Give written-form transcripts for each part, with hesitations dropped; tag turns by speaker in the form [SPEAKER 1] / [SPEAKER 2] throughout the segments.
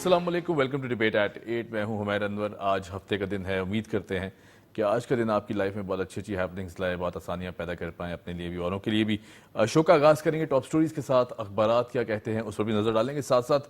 [SPEAKER 1] अस्सलाम वालेकुम, welcome to debate at 8। मैं हूं हुमैर अनवर। आज हफ्ते का दिन है। उम्मीद करते हैं कि आज का दिन आपकी लाइफ में बहुत अच्छी अच्छी हैपनिंग्स लाए, बहुत आसानियां पैदा कर पाएँ अपने लिए भी, औरों के लिए भी। शो का आगाज़ करेंगे टॉप स्टोरीज़ के साथ। अखबारात क्या कहते हैं उस पर भी नज़र डालेंगे। साथ साथ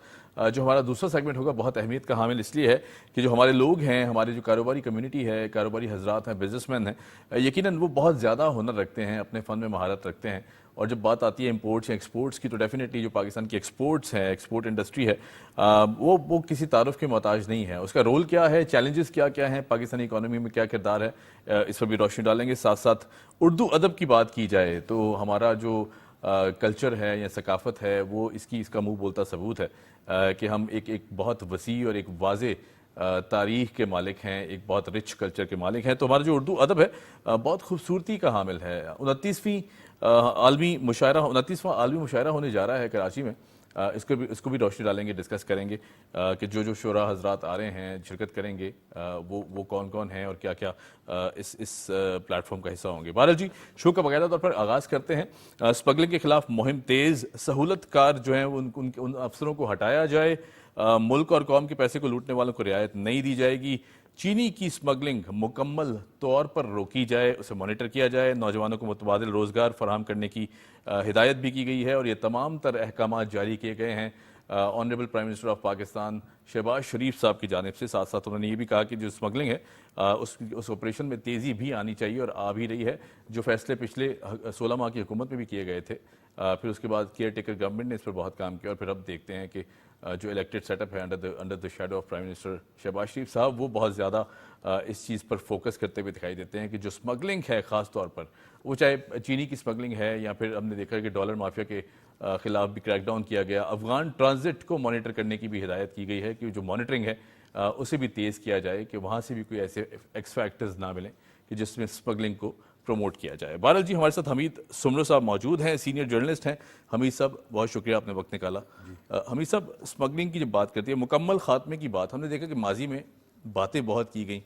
[SPEAKER 1] जो हमारा दूसरा सेगमेंट होगा बहुत अहमियत का हामिल इसलिए है कि जो हमारे लोग हैं, हमारे जो कारोबारी कम्युनिटी है, कारोबारी हजरात हैं, बिजनेसमैन हैं, यकीनन वो बहुत ज़्यादा हुनर रखते हैं, अपने फ़न में महारत रखते हैं। और जब बात आती है इंपोर्ट्स या एक्सपोर्ट्स की, तो डेफिनेटली जो पाकिस्तान की एक्सपोर्ट्स हैं, एक्सपोर्ट इंडस्ट्री है, वो किसी तारुफ के मोहताज नहीं है। उसका रोल क्या है, चैलेंजेस क्या क्या हैं, पाकिस्तानी इकोनॉमी में क्या किरदार है, इस पर भी रोशनी डालेंगे। साथ साथ उर्दू अदब की बात की जाए तो हमारा जो कल्चर है या सकाफ़त है, वो इसका मुंह बोलता सबूत है कि हम एक बहुत वसी और एक वाज़े तारीख़ के मालिक हैं, एक बहुत रिच कल्चर के मालिक हैं। तो हमारा जो उर्दू अदब है बहुत खूबसूरती का हामिल है। 29वां आलमी मुशायरा होने जा रहा है कराची में। इसको भी रोशनी डालेंगे, डिस्कस करेंगे कि जो शोरा हजरात आ रहे हैं, शिरकत करेंगे, वो कौन कौन हैं और क्या क्या इस प्लेटफॉर्म का हिस्सा होंगे। बहरहाल जी, शो का बाकायदा तौर पर आगाज़ करते हैं। स्मगलिंग के खिलाफ मुहिम तेज़, सहूलतकार जो हैं उन अफसरों को हटाया जाए, मुल्क और कौम के पैसे को लूटने वालों को रियायत नहीं दी जाएगी, चीनी की स्मगलिंग मुकम्मल तौर पर रोकी जाए, उसे मॉनिटर किया जाए, नौजवानों को मुतबादिल रोज़गार फराहम करने की हिदायत भी की गई है और ये तमाम तर अहकाम जारी किए गए हैं honourable prime minister of Pakistan Shahbaz Sharif साहब की जानिब से। साथ साथ उन्होंने ये भी कहा कि जो स्मगलिंग है उस ऑपरेशन में तेज़ी भी आनी चाहिए और आ भी रही है। जो फैसले पिछले 16 माह की हुकूमत में भी किए गए थे, फिर उसके बाद केयर टेकर गवर्नमेंट ने इस पर बहुत काम किया और फिर अब देखते हैं कि जो इलेक्टेड सेटअप है under the shadow of prime minister Shahbaz Sharif साहब, वो बहुत ज़्यादा इस चीज़ पर फोकस करते हुए दिखाई देते हैं कि जो स्मगलिंग है ख़ास तौर पर, वो चाहे चीनी की स्मगलिंग है या फिर हमने देखा कि डॉलर माफिया के खिलाफ भी क्रैकडाउन किया गया। अफगान ट्रांजिट को मॉनिटर करने की भी हिदायत की गई है कि जो मॉनिटरिंग है उसे भी तेज़ किया जाए कि वहाँ से भी कोई ऐसे एक्स फैक्टर्स ना मिलें कि जिसमें स्मगलिंग को प्रमोट किया जाए। बहरहाल जी, हमारे साथ हमीद सुमरो साहब मौजूद हैं, सीनियर जर्नलिस्ट हैं। हमीद साहब, बहुत शुक्रिया आपने वक्त निकाला। हमीद साहब, स्मगलिंग की जब बात करती है, मुकम्मल खात्मे की बात, हमने देखा कि माजी में बातें बहुत की गई,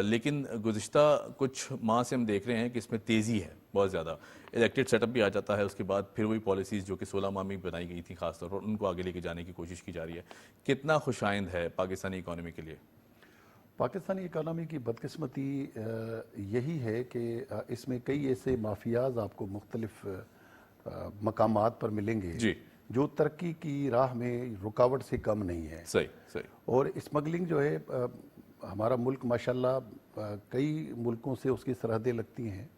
[SPEAKER 1] लेकिन गुज़िश्ता कुछ माह से हम देख रहे हैं कि इसमें तेज़ी है बहुत ज़्यादा। इलेक्टेड सेटअप भी आ जाता है, उसके बाद फिर वही पॉलिसीज़ जो कि 16 माह में बनाई गई थी खासतौर पर, उनको आगे लेके जाने की कोशिश की जा रही है। कितना खुशाइंद है पाकिस्तानी इकॉनमी के लिए?
[SPEAKER 2] पाकिस्तानी इकानमी की बदकिस्मती यही है कि इसमें कई ऐसे माफियाज आपको मुख्तलिफ मकामात पर मिलेंगे
[SPEAKER 1] जी,
[SPEAKER 2] जो तरक्की की राह में रुकावट से कम नहीं है।
[SPEAKER 1] सही सही।
[SPEAKER 2] और स्मगलिंग जो है, हमारा मुल्क माशाल्लाह कई मुल्कों से उसकी सरहदें लगती हैं,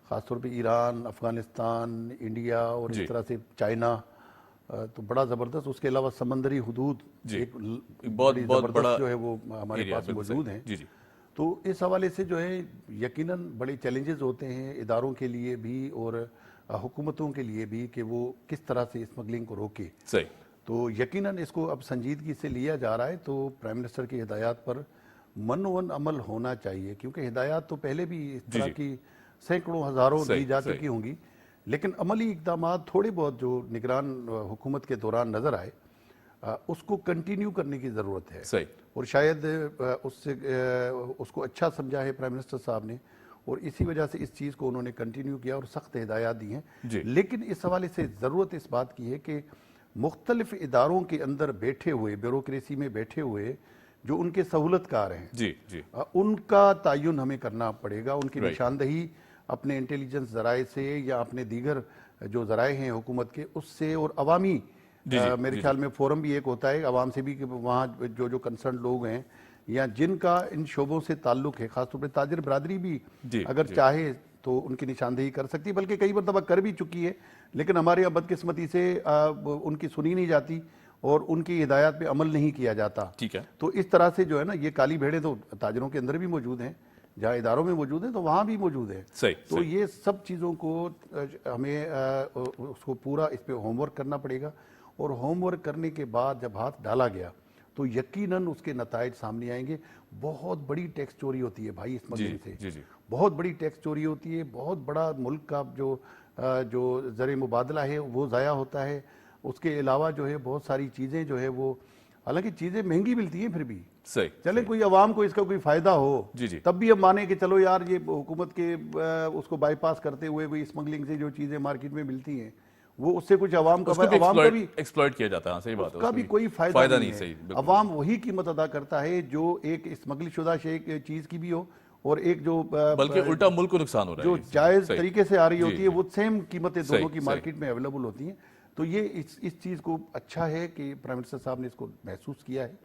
[SPEAKER 2] ख़ासतौर पे ईरान, अफ़गानिस्तान, इंडिया और
[SPEAKER 1] जी।
[SPEAKER 2] इस तरह से चाइना, तो बड़ा ज़बरदस्त। उसके अलावा समंदरी हुदूद
[SPEAKER 1] जी,
[SPEAKER 2] एक
[SPEAKER 1] बहुत
[SPEAKER 2] बड़ी
[SPEAKER 1] बहुत
[SPEAKER 2] ज़बरदस्त
[SPEAKER 1] बड़ा
[SPEAKER 2] जो है वो हमारे
[SPEAKER 1] एरिया,
[SPEAKER 2] पास
[SPEAKER 1] बिल्कुल
[SPEAKER 2] मौजूद
[SPEAKER 1] सही।
[SPEAKER 2] हैं।
[SPEAKER 1] जी जी
[SPEAKER 2] तो इस हवाले से जो है यकीनन बड़े चैलेंजेस होते हैं इदारों के लिए भी और हुकूमतों के लिए भी कि वो किस तरह से स्मगलिंग को रोके।
[SPEAKER 1] सही।
[SPEAKER 2] तो यकीनन इसको अब संजीदगी से लिया जा रहा है। तो प्राइम मिनिस्टर की हिदायत पर मनोवन अमल होना चाहिए, क्योंकि हिदायत तो पहले भी इस
[SPEAKER 1] जी
[SPEAKER 2] तरह
[SPEAKER 1] जी,
[SPEAKER 2] की सैकड़ों हज़ारों
[SPEAKER 1] सही
[SPEAKER 2] दी जा
[SPEAKER 1] सही।
[SPEAKER 2] चुकी होंगी, लेकिन अमली इकदाम थोड़े बहुत जो निगरान हुकूमत के दौरान नज़र आए, उसको कंटिन्यू करने की ज़रूरत है।
[SPEAKER 1] सही।
[SPEAKER 2] और शायद उसको अच्छा समझा है प्राइम मिनिस्टर साहब ने, और इसी वजह से इस चीज़ को उन्होंने कंटिन्यू किया और सख्त हिदायत दी हैं।
[SPEAKER 1] जी
[SPEAKER 2] लेकिन इस हवाले से ज़रूरत इस बात की है कि मुख्तलिफ इदारों के अंदर बैठे हुए, ब्यूरोक्रेसी में बैठे हुए जो उनके सहूलतकार हैं,
[SPEAKER 1] जी जी,
[SPEAKER 2] उनका तयन हमें करना पड़ेगा। उनकी
[SPEAKER 1] राइट।
[SPEAKER 2] निशानदही अपने इंटेलिजेंस ज़राए से या अपने दीगर जो ज़राए हैं हुकूमत के, उससे, और अवामी
[SPEAKER 1] जी जी
[SPEAKER 2] मेरे
[SPEAKER 1] जी
[SPEAKER 2] ख्याल में फोरम भी एक होता है आवाम से भी, कि वहाँ जो कंसर्न लोग हैं या जिनका इन शोबों से ताल्लुक़ है, ख़ासतौर पर ताजिर बरादरी भी
[SPEAKER 1] जी
[SPEAKER 2] अगर
[SPEAKER 1] जी,
[SPEAKER 2] चाहे तो उनकी निशानदेही कर सकती है, बल्कि कई मरतबा कर भी चुकी है, लेकिन हमारे यहाँ बदकिस्मती से उनकी सुनी नहीं जाती और उनकी हिदायत पे अमल नहीं किया जाता।
[SPEAKER 1] ठीक है।
[SPEAKER 2] तो इस तरह से जो है ना, ये काली भेड़ें तो ताजरों के अंदर भी मौजूद हैं, जहाँ इदारों में मौजूद हैं तो वहाँ भी मौजूद है।
[SPEAKER 1] सही
[SPEAKER 2] तो
[SPEAKER 1] सही।
[SPEAKER 2] ये सब चीज़ों को हमें उसको पूरा इस पर होमवर्क करना पड़ेगा, और होमवर्क करने के बाद जब हाथ डाला गया तो यकीनन उसके नताइज सामने आएंगे। बहुत बड़ी टैक्स चोरी होती है भाई स्मगलिंग से,
[SPEAKER 1] जी जी,
[SPEAKER 2] बहुत बड़ी टैक्स चोरी होती है, बहुत बड़ा मुल्क का जो ज़र मुबादला है वो ज़ाया होता है। उसके अलावा जो है बहुत सारी चीज़ें जो है वो, हालांकि चीज़ें महंगी मिलती हैं, फिर भी
[SPEAKER 1] सही।
[SPEAKER 2] चले कोई अवाम को इसका कोई फ़ायदा हो,
[SPEAKER 1] जी जी,
[SPEAKER 2] तब भी हम माने कि चलो यार ये हुकूमत के उसको बाईपास करते हुए कोई स्मगलिंग से जो चीज़ें मार्केट में मिलती हैं वो उससे कुछ आवाम का
[SPEAKER 1] उसको भी
[SPEAKER 2] आवाम का भी
[SPEAKER 1] एक्सप्लॉइट किया जाता है। हाँ, सही बात है,
[SPEAKER 2] उसका भी
[SPEAKER 1] उसमें
[SPEAKER 2] कोई फायदा नहीं
[SPEAKER 1] सही,
[SPEAKER 2] है।
[SPEAKER 1] बिल्कुल।
[SPEAKER 2] आवाम वही कीमत अदा करता है जो एक स्मगल शुदा चीज की भी हो, और एक जो
[SPEAKER 1] बल्कि उल्टा मुल्क को नुकसान हो रहा है
[SPEAKER 2] जो
[SPEAKER 1] इससे।
[SPEAKER 2] जायज
[SPEAKER 1] सही।
[SPEAKER 2] तरीके से आ रही
[SPEAKER 1] जी,
[SPEAKER 2] होती है,
[SPEAKER 1] जी।
[SPEAKER 2] वो सेम कीमतें
[SPEAKER 1] सही,
[SPEAKER 2] दोनों की
[SPEAKER 1] सही।
[SPEAKER 2] मार्केट में अवेलेबल होती हैं। तो ये इस चीज़ को अच्छा है कि प्राइम मिनिस्टर साहब ने इसको महसूस किया है,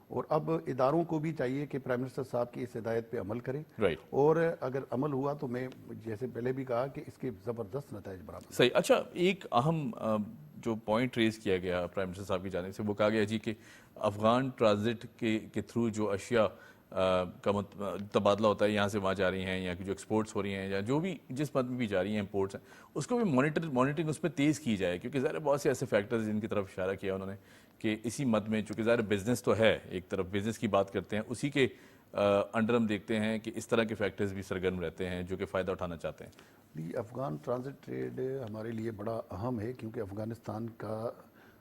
[SPEAKER 2] और अब इदारों को भी चाहिए कि प्राइम मिनिस्टर साहब की इस हिदायत पे अमल करें।
[SPEAKER 1] राइट।
[SPEAKER 2] और अगर अमल हुआ तो मैं जैसे पहले भी कहा कि इसके ज़बरदस्त नताइज बराबर।
[SPEAKER 1] सही। अच्छा, एक अहम जो पॉइंट रेज किया गया प्राइम मिनिस्टर साहब की जानिब से, वो कहा गया जी कि अफगान ट्रांजिट के थ्रू जो अशिया का तबादला होता है, यहाँ से वहाँ जा रही हैं, यहाँ की जो एक्सपोर्ट्स हो रही हैं या जो भी जिस मद में भी जा रही हैं इम्पोर्ट्स हैं, उसको भी मॉनिटरिंग उस पर तेज़ की जाए, क्योंकि ज़ाहिर बहुत से ऐसे फैक्टर्स जिनकी तरफ इशारा किया उन्होंने कि इसी मद में, चूँकि ज़ाहिर बिजनेस तो है, एक तरफ बिजनेस की बात करते हैं, उसी के अंडर हम देखते हैं कि इस तरह के फैक्टर्स भी सरगर्म रहते हैं जो कि फ़ायदा उठाना चाहते हैं।
[SPEAKER 2] ये अफ़गान ट्रांजिट ट्रेड हमारे लिए बड़ा अहम है, क्योंकि अफ़गानिस्तान का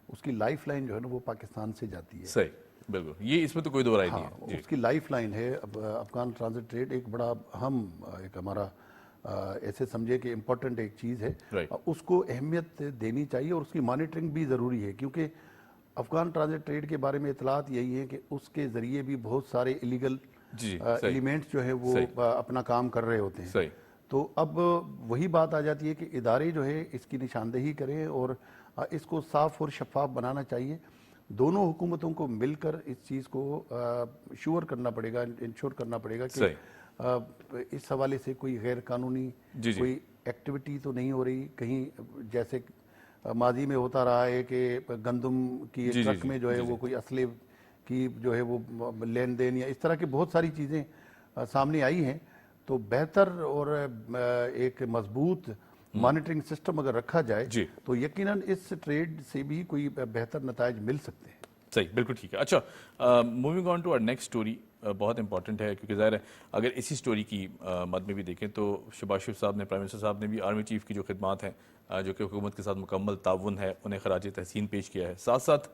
[SPEAKER 2] उसकी लाइफ लाइन जो है ना वो पाकिस्तान से जाती है।
[SPEAKER 1] सही, बिल्कुल, ये इसमें तो कोई दो राय नहीं
[SPEAKER 2] हाँ,
[SPEAKER 1] है जी।
[SPEAKER 2] उसकी लाइफ लाइन है। अब अफ़गान ट्रांजिट ट्रेड एक बड़ा अहम एक हमारा ऐसे समझे कि इम्पोर्टेंट एक चीज़ है।
[SPEAKER 1] Right.
[SPEAKER 2] उसको अहमियत देनी चाहिए, और उसकी मॉनिटरिंग भी ज़रूरी है, क्योंकि अफ़गान ट्रांजिट ट्रेड के बारे में इतलात यही है कि उसके ज़रिए भी बहुत सारे इलीगल
[SPEAKER 1] जी, सही।
[SPEAKER 2] एलिमेंट्स जो है वो
[SPEAKER 1] सही।
[SPEAKER 2] अपना काम कर रहे होते हैं।
[SPEAKER 1] सही।
[SPEAKER 2] तो अब वही बात आ जाती है कि इदारे जो है इसकी निशानदेही करें, और इसको साफ और शफाफ बनाना चाहिए। दोनों हुकूमतों को मिलकर इस चीज़ को श्योर करना पड़ेगा, इंश्योर करना पड़ेगा कि इस हवाले से कोई गैर कानूनी
[SPEAKER 1] जी, जी।
[SPEAKER 2] कोई एक्टिविटी तो नहीं हो रही कहीं, जैसे माजी में होता रहा है कि गंदम की
[SPEAKER 1] जी, जी,
[SPEAKER 2] ट्रक
[SPEAKER 1] जी,
[SPEAKER 2] में जो है
[SPEAKER 1] जी,
[SPEAKER 2] वो
[SPEAKER 1] जी।
[SPEAKER 2] कोई असले की जो है वो लेन देन या इस तरह की बहुत सारी चीज़ें सामने आई हैं। तो बेहतर और एक मजबूत मॉनिटरिंग सिस्टम अगर रखा जाए
[SPEAKER 1] जी।
[SPEAKER 2] तो यकीनन इस ट्रेड से भी कोई बेहतर नताइज मिल सकते हैं।
[SPEAKER 1] सही, बिल्कुल ठीक है। अच्छा, moving on to our next story, बहुत इंपॉर्टेंट है, क्योंकि ज़ाहिर है अगर इसी स्टोरी की मद में भी देखें तो शहबाज शरीफ साहब ने, प्राइम मिनिस्टर साहब ने भी आर्मी चीफ की जो खिदमात हैं, जो कि हुकूमत के साथ मुकम्मल ताउन है, उन्हें खराज तहसीन पेश किया है। साथ साथ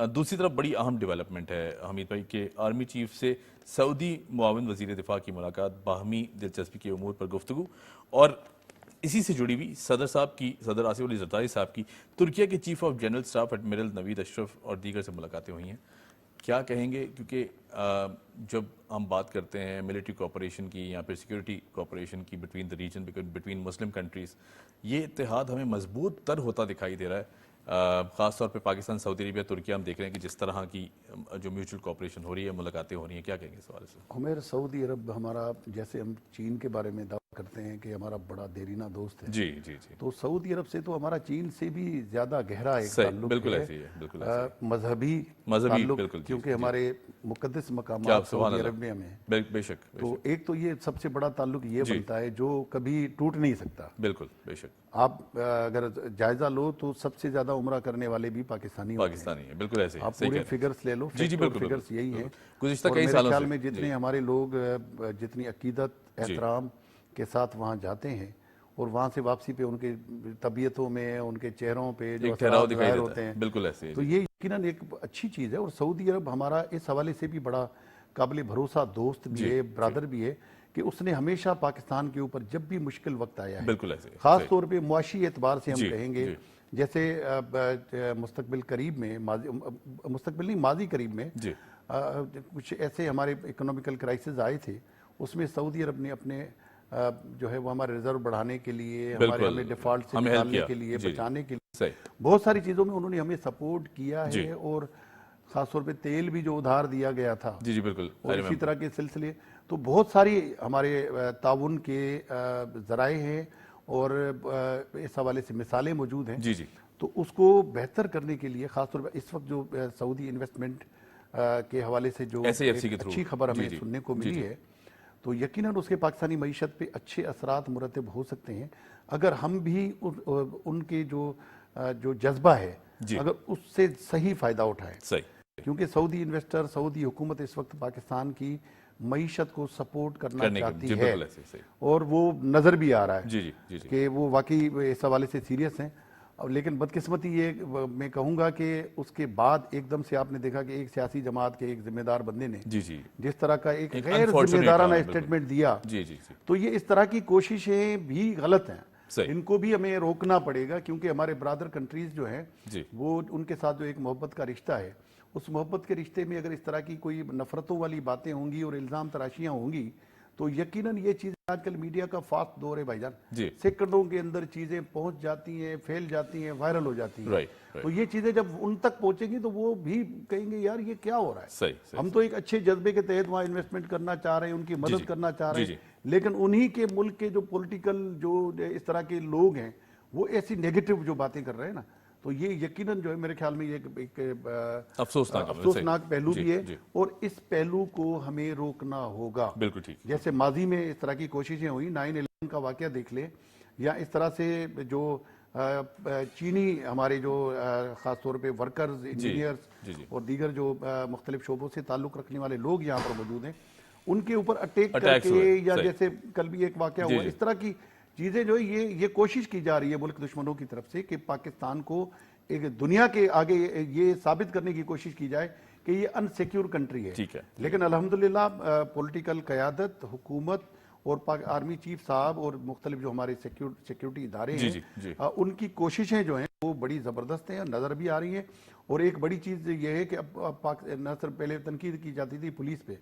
[SPEAKER 1] दूसरी तरफ बड़ी अहम डेवलपमेंट है हमीद भाई के आर्मी चीफ से सऊदी मुआविन वज़ीर दिफा की मुलाकात, बाहमी दिलचस्पी के उमूर पर गुफ्तगू, और इसी से जुड़ी हुई सदर आसिफ अली ज़रदारी साहब की तुर्किया के chief of general staff admiral Naveed Ashraf और दीगर से मुलाकातें हुई हैं। क्या कहेंगे, क्योंकि जब हम बात करते हैं मिलिट्री कोऑपरेशन की या फिर सिक्योरिटी कोऑपरेशन की between the region, between Muslim countries, ये इत्तेहाद हमें मजबूत तर होता दिखाई दे रहा है। ख़ास तौर पे पाकिस्तान, सऊदी अरबिया, तुर्किया, हम देख रहे हैं कि जिस तरह की जो म्यूचुअल कोऑपरेशन हो रही है, मुलाकातें हो रही हैं, क्या कहेंगे इस हवाले से?
[SPEAKER 2] उमेर सऊदी अरब हमारा, जैसे हम चीन के बारे में दावा करते हैं कि हमारा बड़ा देरीना दोस्त है,
[SPEAKER 1] जी, जी, जी।
[SPEAKER 2] तो सऊदी अरब से तो हमारा चीन से भी ज़्यादा गहरा एक
[SPEAKER 1] सही,
[SPEAKER 2] ताल्लुक
[SPEAKER 1] बिल्कुल
[SPEAKER 2] है।
[SPEAKER 1] ऐसे ही है, बिल्कुल ऐसे ही।
[SPEAKER 2] मजहबी
[SPEAKER 1] बिल्कुल, जी,
[SPEAKER 2] क्योंकि
[SPEAKER 1] जी।
[SPEAKER 2] हमारे मुकद्दस
[SPEAKER 1] क्या
[SPEAKER 2] मकामात
[SPEAKER 1] आप, सुभान
[SPEAKER 2] सऊदी
[SPEAKER 1] अल्लाह।
[SPEAKER 2] अरब में हैं।
[SPEAKER 1] बेशक,
[SPEAKER 2] तो एक तो ये सबसे बड़ा ताल्लुक ये
[SPEAKER 1] जी।
[SPEAKER 2] बनता है जो कभी टूट नहीं सकता।
[SPEAKER 1] बिल्कुल, बेशक।
[SPEAKER 2] आप अगर जायजा लो तो सबसे ज्यादा उम्रा करने वाले भी पाकिस्तानी होते हैं।
[SPEAKER 1] पाकिस्तानी है, बिल्कुल ऐसे ही,
[SPEAKER 2] आप
[SPEAKER 1] सही
[SPEAKER 2] पूरे
[SPEAKER 1] कह रहे हैं।
[SPEAKER 2] फिगर्स ले लो,
[SPEAKER 1] जी, जी, बिल्कुल,
[SPEAKER 2] फिगर्स
[SPEAKER 1] बिल्कुल,
[SPEAKER 2] यही हैं।
[SPEAKER 1] बिल्कुल। गुज़िश्ता
[SPEAKER 2] और
[SPEAKER 1] कई
[SPEAKER 2] मेरे
[SPEAKER 1] सालों
[SPEAKER 2] ख्याल
[SPEAKER 1] से,
[SPEAKER 2] में जितने
[SPEAKER 1] जी।
[SPEAKER 2] हमारे लोग जितनी अकीदत
[SPEAKER 1] जी।
[SPEAKER 2] एहतराम के साथ वहाँ जाते हैं, और वहाँ से वापसी पे उनके तबीयतों में, उनके चेहरों पे जो
[SPEAKER 1] एक ठहराव
[SPEAKER 2] असरात
[SPEAKER 1] दिखाई
[SPEAKER 2] ज़ाहिर
[SPEAKER 1] देता
[SPEAKER 2] होते
[SPEAKER 1] है,
[SPEAKER 2] हैं,
[SPEAKER 1] बिल्कुल ऐसे ही,
[SPEAKER 2] तो
[SPEAKER 1] जी।
[SPEAKER 2] ये यकीनन एक अच्छी चीज़ है। और सऊदी अरब हमारा इस हवाले से भी बड़ा काबिल भरोसा दोस्त भी
[SPEAKER 1] जी,
[SPEAKER 2] है, ब्रदर भी है, कि उसने हमेशा पाकिस्तान के ऊपर जब भी मुश्किल वक्त आया है,
[SPEAKER 1] बिल्कुल ऐसे ही,
[SPEAKER 2] खास
[SPEAKER 1] सही।
[SPEAKER 2] तौर पे मुआशी एतबार से हम
[SPEAKER 1] जी,
[SPEAKER 2] कहेंगे,
[SPEAKER 1] जी।
[SPEAKER 2] जैसे मुस्तकबिल करीब में, मुस्तकबिल नहीं, माजी करीब में
[SPEAKER 1] जी।
[SPEAKER 2] कुछ ऐसे हमारे इकोनॉमिकल क्राइसिस आए थे, उसमें सऊदी अरब ने अपने जो है वो हमारे रिजर्व बढ़ाने के लिए, हमें डिफॉल्ट से
[SPEAKER 1] हमें हेल्प
[SPEAKER 2] निकालने
[SPEAKER 1] किया,
[SPEAKER 2] के लिए,
[SPEAKER 1] जी, जी।
[SPEAKER 2] बचाने के लिए,
[SPEAKER 1] सही।
[SPEAKER 2] बहुत सारी चीज़ों में उन्होंने हमें सपोर्ट किया
[SPEAKER 1] जी।
[SPEAKER 2] है। और ख़ासतौर पे तेल भी जो उधार दिया गया था,
[SPEAKER 1] जी, जी, बिल्कुल,
[SPEAKER 2] और
[SPEAKER 1] I
[SPEAKER 2] इसी
[SPEAKER 1] remember।
[SPEAKER 2] तरह के सिलसिले, तो बहुत सारी हमारे ताउन के ज़राए हैं, और इस हवाले से मिसालें मौजूद हैं।
[SPEAKER 1] जी, जी।
[SPEAKER 2] तो उसको बेहतर करने के लिए ख़ासतौर पर इस वक्त जो सऊदी इन्वेस्टमेंट के हवाले से जो
[SPEAKER 1] SAFC
[SPEAKER 2] एक
[SPEAKER 1] के थ्रू,
[SPEAKER 2] अच्छी खबर
[SPEAKER 1] जी,
[SPEAKER 2] हमें
[SPEAKER 1] जी।
[SPEAKER 2] सुनने को
[SPEAKER 1] जी,
[SPEAKER 2] मिली
[SPEAKER 1] जी।
[SPEAKER 2] है, तो यकीनन उसके पाकिस्तानी मईशत पे अच्छे असरात मुरतब हो सकते हैं, अगर हम भी उनके जो जज्बा है,
[SPEAKER 1] जी।
[SPEAKER 2] अगर उससे सही फ़ायदा उठाएं।
[SPEAKER 1] सही।
[SPEAKER 2] क्योंकि सऊदी इन्वेस्टर, सऊदी हुकूमत इस वक्त पाकिस्तान की मईशत को सपोर्ट करना
[SPEAKER 1] करने के,
[SPEAKER 2] चाहती
[SPEAKER 1] जी,
[SPEAKER 2] है,
[SPEAKER 1] बिल्कुल ऐसे ही, सही।
[SPEAKER 2] और वो नज़र भी आ रहा है
[SPEAKER 1] जी, जी, जी, जी।
[SPEAKER 2] कि वो वाकई इस हवाले से सीरियस हैं। अब लेकिन बदकिस्मती ये मैं कहूँगा कि उसके बाद एकदम से आपने देखा कि एक सियासी जमात के एक जिम्मेदार बंदे ने
[SPEAKER 1] जी, जी।
[SPEAKER 2] जिस तरह का एक
[SPEAKER 1] एक
[SPEAKER 2] गैर
[SPEAKER 1] unfortunate,
[SPEAKER 2] जिम्मेदाराना
[SPEAKER 1] हाँ, बिल्कुल।
[SPEAKER 2] स्टेटमेंट दिया,
[SPEAKER 1] जी, जी, जी।
[SPEAKER 2] तो ये इस तरह की कोशिशें भी गलत हैं।
[SPEAKER 1] صحیح
[SPEAKER 2] इनको भी हमें रोकना पड़ेगा, क्योंकि हमारे ब्रादर कंट्रीज जो हैं
[SPEAKER 1] जी
[SPEAKER 2] वो उनके साथ जो एक मोहब्बत का रिश्ता है, उस मोहब्बत के रिश्ते में अगर इस तरह की कोई नफरतों वाली बातें होंगी और इल्ज़ाम तराशियां होंगी तो यकीनन ये चीज़, आजकल मीडिया का फास्ट दौर है भाईजान,
[SPEAKER 1] जी
[SPEAKER 2] सेकंडों के अंदर चीज़ें पहुंच जाती हैं, फैल जाती हैं, वायरल हो जाती हैं।
[SPEAKER 1] राइट
[SPEAKER 2] तो ये चीज़ें जब उन तक पहुंचेंगी तो वो भी कहेंगे यार ये क्या हो रहा है।
[SPEAKER 1] सही सही
[SPEAKER 2] हम तो एक अच्छे जज्बे के तहत वहाँ इन्वेस्टमेंट करना चाह रहे हैं, उनकी मदद
[SPEAKER 1] जी।
[SPEAKER 2] करना चाह रहे
[SPEAKER 1] जी,
[SPEAKER 2] हैं, लेकिन उन्हीं के मुल्क के जो पॉलिटिकल जो इस तरह के लोग हैं वो ऐसी नेगेटिव जो बातें कर रहे हैं ना, तो ये यकीनन जो है मेरे ख्याल में ये एक अफसोसनाक पहलू
[SPEAKER 1] जी,
[SPEAKER 2] भी है
[SPEAKER 1] जी।
[SPEAKER 2] और इस पहलू को हमें रोकना होगा।
[SPEAKER 1] बिल्कुल ठीक
[SPEAKER 2] जैसे माजी में इस तरह की कोशिशें हुई, 9/11 का वाकया देख लें, या इस तरह से जो चीनी हमारे जो ख़ास तौर पे वर्कर्स,
[SPEAKER 1] जी
[SPEAKER 2] इंजीनियर्स
[SPEAKER 1] जी
[SPEAKER 2] और दीगर जो मुख्तलिफ शोबों से ताल्लुक़ रखने वाले लोग यहाँ पर मौजूद हैं, उनके ऊपर अटैक
[SPEAKER 1] Attacks
[SPEAKER 2] करके
[SPEAKER 1] हुए,
[SPEAKER 2] या
[SPEAKER 1] सही।
[SPEAKER 2] जैसे कल भी एक वाकया
[SPEAKER 1] जी,
[SPEAKER 2] हुआ,
[SPEAKER 1] जी।
[SPEAKER 2] इस तरह की चीज़ें जो है ये कोशिश की जा रही है मुल्क दुश्मनों की तरफ से कि पाकिस्तान को एक दुनिया के आगे ये साबित करने की कोशिश की जाए कि ये अनसिक्योर कंट्री है।
[SPEAKER 1] ठीक है।
[SPEAKER 2] लेकिन अल्हम्दुलिल्लाह पॉलिटिकल क़यादत, हुकूमत और आर्मी चीफ साहब और मुख्तलिफ जो हमारे सिक्योरिटी इदारे
[SPEAKER 1] जी,
[SPEAKER 2] हैं,
[SPEAKER 1] जी, जी।
[SPEAKER 2] उनकी कोशिशें जो हैं वो बड़ी ज़बरदस्त हैं, नज़र भी आ रही हैं। और एक बड़ी चीज़ ये है कि अब न सिर्फ पहले तनकीद की जाती थी पुलिस पे,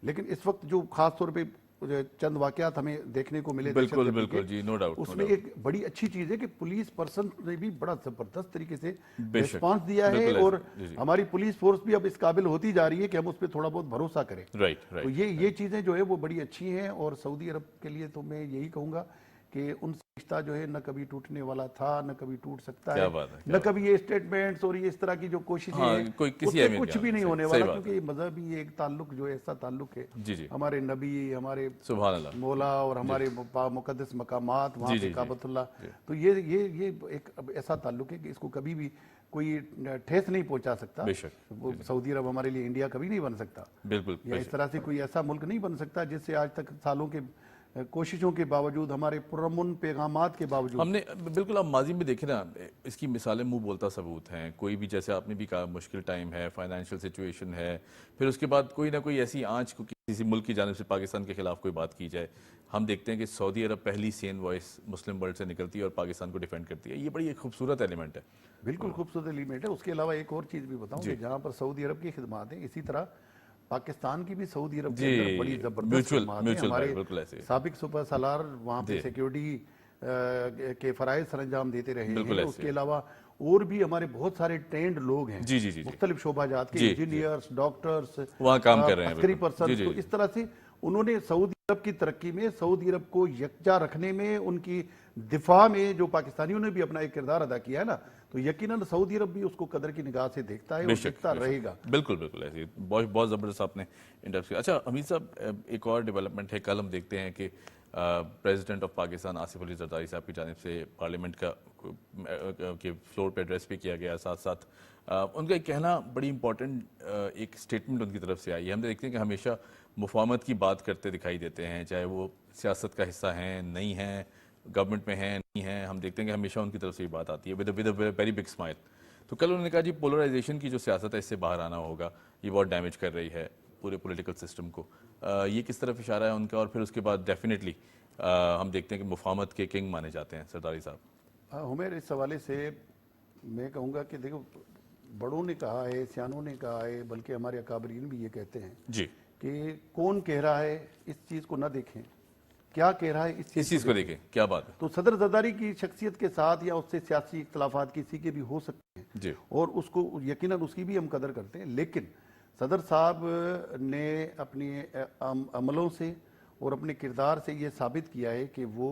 [SPEAKER 2] लेकिन इस वक्त जो खास तौर पे चंद वाकयात हमें देखने को मिले
[SPEAKER 1] बिल्कुल
[SPEAKER 2] दहशतगर्दी
[SPEAKER 1] बिल्कुल
[SPEAKER 2] के,
[SPEAKER 1] जी, नो डाउट
[SPEAKER 2] उसमें एक बड़ी अच्छी चीज़ है कि पुलिस पर्सन ने भी बड़ा ज़बरदस्त तरीके से
[SPEAKER 1] बेशक,
[SPEAKER 2] रिस्पांस दिया है
[SPEAKER 1] बिल्कुल ऐसे,
[SPEAKER 2] और
[SPEAKER 1] जी, जी।
[SPEAKER 2] हमारी पुलिस फोर्स भी अब इस काबिल होती जा रही है कि हम उस पर थोड़ा बहुत भरोसा करें।
[SPEAKER 1] राइट
[SPEAKER 2] तो
[SPEAKER 1] राइट
[SPEAKER 2] ये चीज़ें जो है वो बड़ी अच्छी हैं। और सऊदी अरब के लिए तो मैं यही कहूँगा कि उनसे रिश्ता जो है न कभी टूटने वाला था, न कभी टूट सकता
[SPEAKER 1] क्या
[SPEAKER 2] है,
[SPEAKER 1] बात है,
[SPEAKER 2] न कभी ये स्टेटमेंट्स और ये इस तरह की जो कोशिशें
[SPEAKER 1] हाँ,
[SPEAKER 2] हैं
[SPEAKER 1] कोई किसी
[SPEAKER 2] उससे
[SPEAKER 1] अहमियत
[SPEAKER 2] कुछ
[SPEAKER 1] का
[SPEAKER 2] भी नहीं
[SPEAKER 1] सही-
[SPEAKER 2] होने
[SPEAKER 1] सही
[SPEAKER 2] वाला,
[SPEAKER 1] बात
[SPEAKER 2] क्योंकि ये मजहबी एक ताल्लुक जो है ऐसा ताल्लुक है
[SPEAKER 1] जी जी
[SPEAKER 2] हमारे नबी, हमारे
[SPEAKER 1] सुभान अल्लाह
[SPEAKER 2] मौला और हमारे मुकद्दस मकामात वहाँ
[SPEAKER 1] जी,
[SPEAKER 2] पे
[SPEAKER 1] जी,
[SPEAKER 2] काबतुल्लाह, तो ये एक अब ऐसा ताल्लुक है कि इसको कभी भी कोई ठेस नहीं पहुंचा सकता।
[SPEAKER 1] बेशक,
[SPEAKER 2] वो सऊदी अरब हमारे लिए इंडिया कभी नहीं बन सकता,
[SPEAKER 1] बिल्कुल
[SPEAKER 2] या इस तरह से कोई ऐसा मुल्क नहीं बन सकता जिससे आज तक सालों के कोशिशों के बावजूद, हमारे पुरअमन पैगामात के बावजूद
[SPEAKER 1] हमने बिल्कुल आप माजी में देखे ना, इसकी मिसालें मुंह बोलता सबूत हैं। कोई भी, जैसे आपने भी कहा, मुश्किल टाइम है, फाइनेंशियल सिचुएशन है, फिर उसके बाद कोई ना कोई ऐसी आंच को किसी मुल्क की जानिब से पाकिस्तान के खिलाफ कोई बात की जाए, हम देखते हैं कि सऊदी अरब पहली सेन वॉइस मुस्लिम वर्ल्ड से निकलती है और पाकिस्तान को डिफेंड करती है। ये बड़ी एक खूबसूरत एलिमेंट है।
[SPEAKER 2] बिल्कुल खूबसूरत एलिमेंट है। उसके अलावा एक और चीज़ भी बताऊं कि जहाँ पर सऊदी अरब की खिदमत है, इसी तरह पाकिस्तान की भी सऊदी अरब के
[SPEAKER 1] जी,
[SPEAKER 2] अंदर बड़ी जबरदस्त
[SPEAKER 1] म्यूचुअल-
[SPEAKER 2] खिदमत है।
[SPEAKER 1] म्यूचुअल
[SPEAKER 2] हमारे
[SPEAKER 1] भाई, बिल्कुल ऐसे ही।
[SPEAKER 2] साबिक सुपर सालार वहाँ पे
[SPEAKER 1] जी।
[SPEAKER 2] सिक्योरिटी के फ़राइज़ सरंजाम देते रहे
[SPEAKER 1] बिल्कुल
[SPEAKER 2] हैं।
[SPEAKER 1] ऐसे
[SPEAKER 2] उसके अलावा और भी हमारे बहुत सारे ट्रेंड लोग हैं,
[SPEAKER 1] जी, जी, जी, जी।
[SPEAKER 2] मुख्तलिफ शोबाजात के
[SPEAKER 1] जी,
[SPEAKER 2] इंजीनियर्स, डॉक्टर्स,
[SPEAKER 1] वहाँ काम कर रहे हैं,
[SPEAKER 2] अस्करी
[SPEAKER 1] बिल्कुल।
[SPEAKER 2] पर्सन।
[SPEAKER 1] जी, जी,
[SPEAKER 2] तो
[SPEAKER 1] जी।
[SPEAKER 2] इस तरह से उन्होंने सऊदी अरब की तरक्की में, सऊदी अरब को यकजा रखने में, उनकी दिफा में जो पाकिस्तानियों ने भी अपना एक किरदार अदा किया है ना, तो यकीनन सऊदी अरब भी उसको कदर की निगाह से देखता है और
[SPEAKER 1] बेशक,
[SPEAKER 2] देखता
[SPEAKER 1] बेशक।
[SPEAKER 2] रहेगा।
[SPEAKER 1] बिल्कुल बिल्कुल ऐसे ही। बहुत बहुत ज़बरदस्त आपने इंटरव्यू। अच्छा अमीर साहब, एक और डेवलपमेंट है, कल हम देखते हैं कि प्रेसिडेंट ऑफ पाकिस्तान आसिफ अली जरदारी साहब की जानिब से पार्लियामेंट का के फ्लोर पे एड्रेस भी किया गया, साथ साथ उनका एक कहना बड़ी इंपॉर्टेंट एक स्टेटमेंट उनकी तरफ से आई है। हम देखते हैं कि हमेशा मुफाहमत की बात करते दिखाई देते हैं, चाहे वो सियासत का हिस्सा हैं, नहीं हैं, गवर्नमेंट में हैं, नहीं हैं, हम देखते हैं कि हमेशा उनकी तरफ से ये बात आती है with a very big smile. तो कल उन्होंने कहा जी पोलराइजेशन की जो सियासत है इससे बाहर आना होगा, ये बहुत डैमेज कर रही है पूरे पॉलिटिकल सिस्टम को। ये किस तरफ इशारा है उनका? और फिर उसके बाद डेफिनेटली हम देखते हैं कि मुफाहमत के किंग माने जाते हैं सरदारी साहब।
[SPEAKER 2] हुमैर, इस हवाले से मैं कहूँगा कि देखो, बड़ों ने कहा है, सियानों ने कहा है, बल्कि हमारे अकाबरीन भी ये कहते हैं
[SPEAKER 1] जी,
[SPEAKER 2] कि कौन कह रहा है इस चीज़ को ना देखें, क्या कह रहा है
[SPEAKER 1] इस चीज़ को देखें, क्या बात है।
[SPEAKER 2] तो सदर जरदारी की शख्सियत के साथ या उससे सियासी इख्तलाफात किसी के भी हो सकते हैं
[SPEAKER 1] जी,
[SPEAKER 2] और उसको यकीनन उसकी भी हम कदर करते हैं, लेकिन सदर साहब ने अपने अमलों से और अपने किरदार से ये साबित किया है कि वो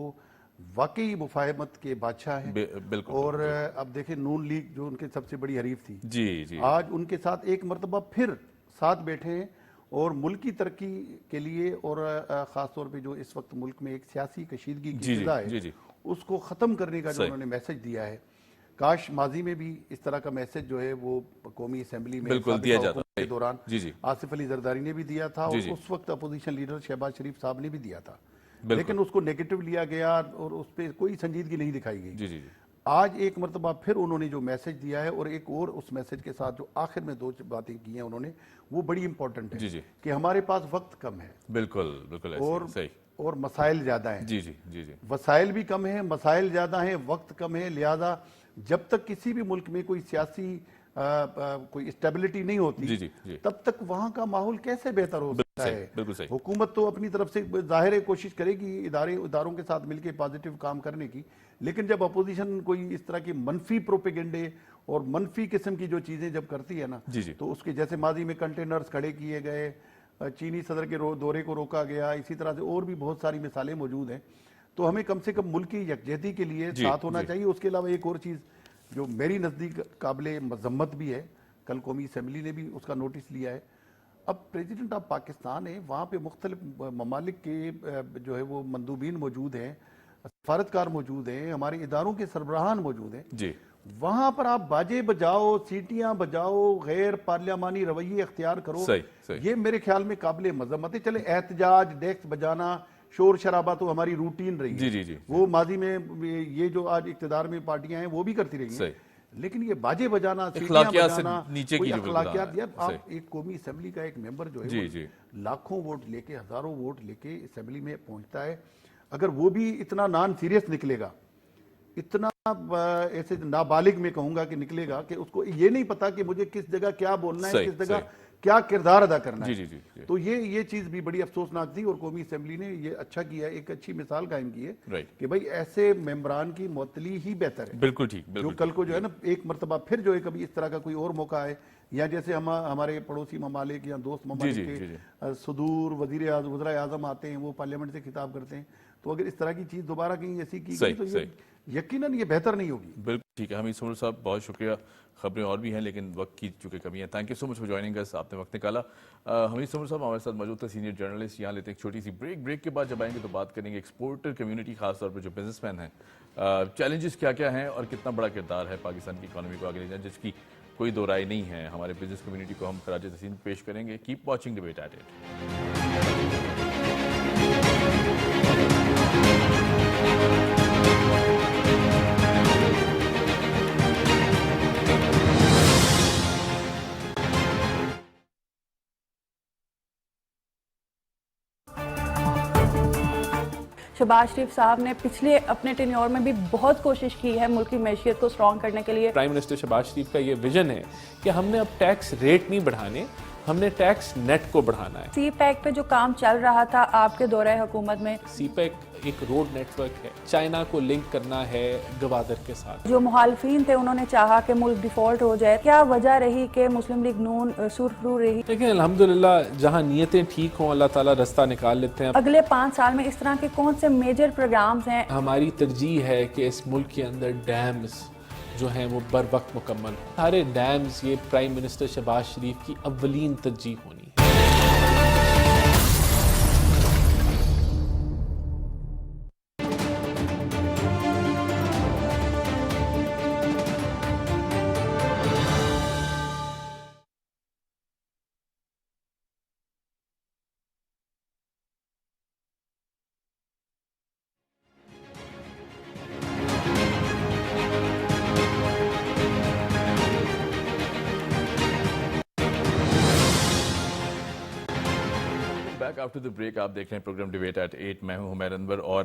[SPEAKER 2] वाकई मुफाहमत के बादशाह हैं।
[SPEAKER 1] बिल्कुल।
[SPEAKER 2] और अब देखें, नून लीग जो उनके सबसे बड़ी हरीफ थी,
[SPEAKER 1] जी जी,
[SPEAKER 2] आज उनके साथ एक मरतबा फिर साथ बैठे हैं और मुल्क की तरक्की के लिए और ख़ास तौर पे जो इस वक्त मुल्क में एक सियासी कशीदगी की फिज़ा है,
[SPEAKER 1] जी, जी।
[SPEAKER 2] उसको ख़त्म करने का जो
[SPEAKER 1] सही।
[SPEAKER 2] उन्होंने मैसेज दिया है, काश माजी में भी इस तरह का मैसेज जो है वो कौमी असेंबली में
[SPEAKER 1] बिल्कुल
[SPEAKER 2] साबिक़ा
[SPEAKER 1] दिया जाता
[SPEAKER 2] हुकूमत के दौरान
[SPEAKER 1] जी जी,
[SPEAKER 2] आसिफ अली जरदारी ने भी दिया था
[SPEAKER 1] जी,
[SPEAKER 2] और
[SPEAKER 1] जी।
[SPEAKER 2] उस वक्त अपोजिशन लीडर शहबाज शरीफ साहब ने भी दिया था,
[SPEAKER 1] बिल्कुल।
[SPEAKER 2] लेकिन उसको नेगेटिव लिया गया और उस पर कोई संजीदगी नहीं दिखाई गई।
[SPEAKER 1] जी जी,
[SPEAKER 2] आज एक मरतबा फिर उन्होंने जो मैसेज दिया है और एक और उस मैसेज के साथ जो आखिर में दो बातें की हैं उन्होंने, वो बड़ी इंपॉर्टेंट है
[SPEAKER 1] जी, जी।
[SPEAKER 2] कि हमारे पास वक्त कम है
[SPEAKER 1] बिल्कुल बिल्कुल ऐसे ही,
[SPEAKER 2] और
[SPEAKER 1] सही।
[SPEAKER 2] اور مسائل زیادہ ہیں.
[SPEAKER 1] جی جی جی جی
[SPEAKER 2] وسائل بھی کم ہیں, مسائل زیادہ ہیں, وقت کم ہے, لہذا جب تک کسی بھی ملک میں کوئی سیاسی کوئی اسٹیبلٹی نہیں ہوتی
[SPEAKER 1] جی جی جی
[SPEAKER 2] تب تک وہاں کا ماحول کیسے بہتر ہو سکتا ہے.
[SPEAKER 1] بالکل صحیح.
[SPEAKER 2] حکومت تو اپنی طرف سے ظاہر ہے کوشش کرے گی اداروں کے ساتھ مل کے پازیٹیو کام کرنے کی, لیکن جب اپوزیشن کوئی اس طرح کی منفی پروپیگنڈے اور منفی قسم کی جو چیزیں جب کرتی ہے نا,
[SPEAKER 1] جی جی
[SPEAKER 2] تو اس کے جیسے ماضی میں کنٹینرز کھڑے کیے گئے, چینی صدر کے دورے کو روکا گیا, اسی طرح سے اور بھی بہت ساری مثالیں موجود ہیں. تو ہمیں کم سے کم ملک کی یکجہتی کے لیے ساتھ ہونا چاہیے. اس کے علاوہ ایک اور چیز جو میری نزدیک قابل مذمت بھی ہے, کل قومی اسمبلی نے بھی اس کا نوٹس لیا ہے. اب پریزیڈنٹ آف پاکستان ہے, وہاں پہ مختلف ممالک کے جو ہے وہ مندوبین موجود ہیں, سفارتکار موجود ہیں, ہمارے اداروں کے سربراہان موجود ہیں.
[SPEAKER 1] جی
[SPEAKER 2] وہاں پر آپ باجے بجاؤ, سیٹیاں بجاؤ, غیر پارلیمانی رویے اختیار کرو,
[SPEAKER 1] صحیح.
[SPEAKER 2] یہ میرے خیال میں قابل مذمت ہے. چلے احتجاج, ڈیسک بجانا, شور شرابہ تو ہماری روٹین رہی ہے.
[SPEAKER 1] جی جی جی
[SPEAKER 2] وہ ماضی میں یہ جو آج اقتدار میں پارٹیاں ہیں وہ بھی کرتی رہی ہیں, لیکن یہ باجے بجانا, سیٹیاں بجانا,
[SPEAKER 1] نیچے
[SPEAKER 2] کوئی
[SPEAKER 1] کی
[SPEAKER 2] اخلاقیات. یار آپ ایک قومی اسمبلی کا ایک ممبر جو ہے لاکھوں ووٹ لے کے, ہزاروں ووٹ لے کے اسمبلی میں پہنچتا ہے, اگر وہ بھی اتنا نان سیریس نکلے گا, اتنا ایسے نابالغ میں کہوں گا کہ نکلے گا کہ اس کو یہ نہیں پتا کہ مجھے کس جگہ کیا بولنا ہے, کس جگہ کیا کردار ادا کرنا ہے, تو یہ چیز بھی بڑی افسوسناک تھی. اور قومی اسمبلی نے یہ اچھا کیا ہے, ایک اچھی مثال قائم کی ہے کہ بھائی ایسے ممبران کی معطلی ہی بہتر ہے.
[SPEAKER 1] بالکل ٹھیک.
[SPEAKER 2] جو کل کو جو ہے نا ایک مرتبہ پھر جو ہے کبھی اس طرح کا کوئی اور موقع ہے, یا جیسے ہمارے پڑوسی ممالک یا دوست ممالک کے صدور وزراء اعظم آتے ہیں, وہ پارلیمنٹ سے خطاب کرتے ہیں, تو اگر اس طرح کی چیز دوبارہ کہیں ایسی کی گئی تو یقیناً یہ بہتر نہیں ہوگی.
[SPEAKER 1] بالکل ٹھیک ہے. حمید سمر صاحب بہت شکریہ. خبریں اور بھی ہیں لیکن وقت کی چونکہ کمی ہے. Thank you so much for joining us, آپ نے وقت نکالا. حمید سمر صاحب ہمارے ساتھ موجود تھے, سینئر جرنلسٹ. یہاں لیتے ہیں ایک چھوٹی سی بریک کے بعد جب آئیں گے تو بات کریں گے ایکسپورٹر کمیونٹی, خاص طور پر جو بزنس مین ہیں, چیلنجز کیا کیا ہیں اور کتنا بڑا کردار ہے پاکستان کی اکانومی کو آگے لے جانے, جس کی کوئی دو رائے نہیں ہے. ہمارے بزنس کمیونٹی کو ہم خراج تحسین پیش کریں گے. Keep watching debate at eight.
[SPEAKER 3] Shahbaz Sharif صاحب نے پچھلے اپنے ٹینیور میں بھی بہت کوشش کی ہے ملک کی معیشت کو سٹرانگ کرنے کے لیے.
[SPEAKER 4] پرائم منسٹر شہباز شریف کا یہ ویژن ہے کہ ہم نے اب ٹیکس ریٹ نہیں بڑھانے, ہم نے ٹیکس نیٹ کو بڑھانا ہے.
[SPEAKER 3] سی پیک پہ جو کام چل رہا تھا آپ کے دورہ حکومت میں,
[SPEAKER 4] سی پیک ایک روڈ نیٹ ورک ہے, چائنا کو لنک کرنا ہے گوادر کے ساتھ.
[SPEAKER 3] جو مخالفین تھے انہوں نے چاہا کہ ملک ڈیفالٹ ہو جائے, کیا وجہ رہی کہ مسلم لیگ نون سرخرو رہی؟
[SPEAKER 4] لیکن الحمدللہ جہاں نیتیں ٹھیک ہوں اللہ تعالیٰ رستہ نکال لیتے ہیں.
[SPEAKER 3] اگلے 5 سال میں اس طرح کے کون سے میجر پروگرامز ہیں؟
[SPEAKER 4] ہماری ترجیح ہے کہ اس ملک کے اندر ڈیمز جو ہیں وہ بر وقت مکمل ہوں. سارے ڈیمز یہ پرائم منسٹر شہباز شریف کی اولین ترجیح ہونی ہے.
[SPEAKER 1] آفٹر دا بریک آپ دیکھ رہے ہیں پروگرام ڈیبیٹ ایٹ 8. میں ہوں حمید انور, اور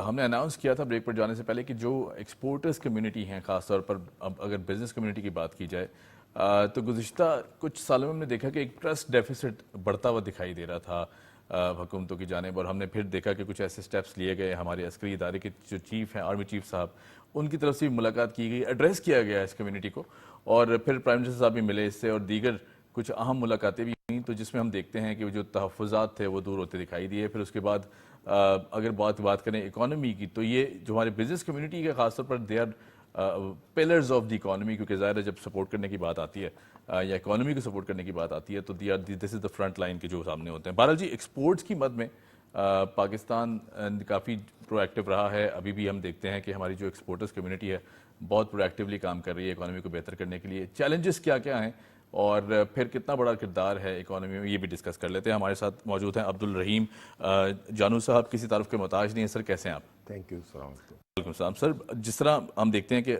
[SPEAKER 1] ہم نے اناؤنس کیا تھا بریک پر جانے سے پہلے کہ جو ایکسپورٹرز کمیونٹی ہیں, خاص طور پر اب اگر بزنس کمیونٹی کی بات کی جائے تو گزشتہ کچھ سالوں میں ہم نے دیکھا کہ ایک ٹرسٹ ڈیفیسٹ بڑھتا ہوا دکھائی دے رہا تھا حکومتوں کی جانب, اور ہم نے پھر دیکھا کہ کچھ ایسے سٹیپس لیے گئے. ہمارے عسکری ادارے کے جو چیف ہیں, آرمی چیف صاحب, ان کی طرف سے ملاقات کی گئی, ایڈریس کیا گیا اس کمیونٹی کو, اور پھر پرائم منسٹر صاحب بھی ملے اس سے, اور دیگر کچھ اہم ملاقاتیں بھی ہوئیں, تو جس میں ہم دیکھتے ہیں کہ جو تحفظات تھے وہ دور ہوتے دکھائی دیے. پھر اس کے بعد اگر بات کریں اکانومی کی, تو یہ جو ہمارے بزنس کمیونٹی کے خاص طور پر they are pillars of the economy, کیونکہ ظاہر ہے جب سپورٹ کرنے کی بات آتی ہے یا اکانومی کو سپورٹ کرنے کی بات آتی ہے تو دس از دا فرنٹ لائن کے جو سامنے ہوتے ہیں. بہرحال جی, ایکسپورٹس کی مد میں پاکستان کافی پرو ایکٹیو رہا ہے. ابھی بھی ہم دیکھتے ہیں کہ ہماری جو ایکسپورٹرز کمیونٹی ہے بہت پرو ایکٹیولی کام کر رہی ہے اکانومی کو بہتر کرنے کے لیے. چیلنجز کیا کیا ہیں اور پھر کتنا بڑا کردار ہے اکانومی میں، یہ بھی ڈسکس کر لیتے ہیں. ہمارے ساتھ موجود ہیں عبدالرحیم جانو صاحب، کسی تعارف کے محتاج نہیں ہیں. سر کیسے ہیں آپ؟
[SPEAKER 5] Thank you. السلام علیکم.
[SPEAKER 1] وعلیکم السلام. سر جس طرح ہم دیکھتے ہیں کہ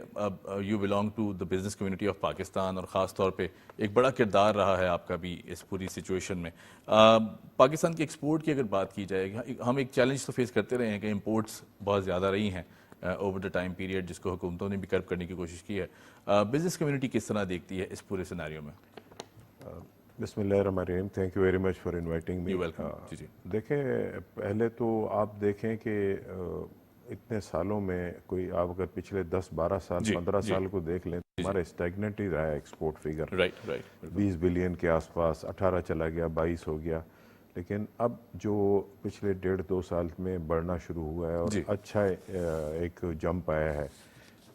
[SPEAKER 1] you belong to the business community of Pakistan, اور خاص طور پہ ایک بڑا کردار رہا ہے آپ کا بھی اس پوری سچویشن میں. پاکستان کی ایکسپورٹ کی اگر بات کی جائے، ہم ایک چیلنج تو فیس کرتے رہے ہیں کہ امپورٹس بہت زیادہ رہی ہیں اوور دا ٹائم پیریڈ، جس کو حکومتوں نے بھی کرب کرنے کی کوشش کی ہے. بزنس کمیونٹی کس طرح دیکھتی ہے اس پورے سیناریو میں؟
[SPEAKER 5] بسم اللہ الرحمن الرحیم. Thank you very much for inviting me.
[SPEAKER 1] You're welcome. جی جی.
[SPEAKER 5] دیکھیں، پہلے تو آپ دیکھیں کہ اتنے سالوں میں کوئی آپ اگر پچھلے 10-12 سال 15 سال کو دیکھ لیں تو ہمارا اسٹیگنٹ ہی رہا ہے export figure.
[SPEAKER 1] Right right.
[SPEAKER 5] 20 billion کے آس پاس، 18 چلا گیا، 22 ہو گیا. لیکن اب جو پچھلے 1.5-2 سال میں بڑھنا شروع ہوا ہے اور اچھا ایک جمپ آیا ہے،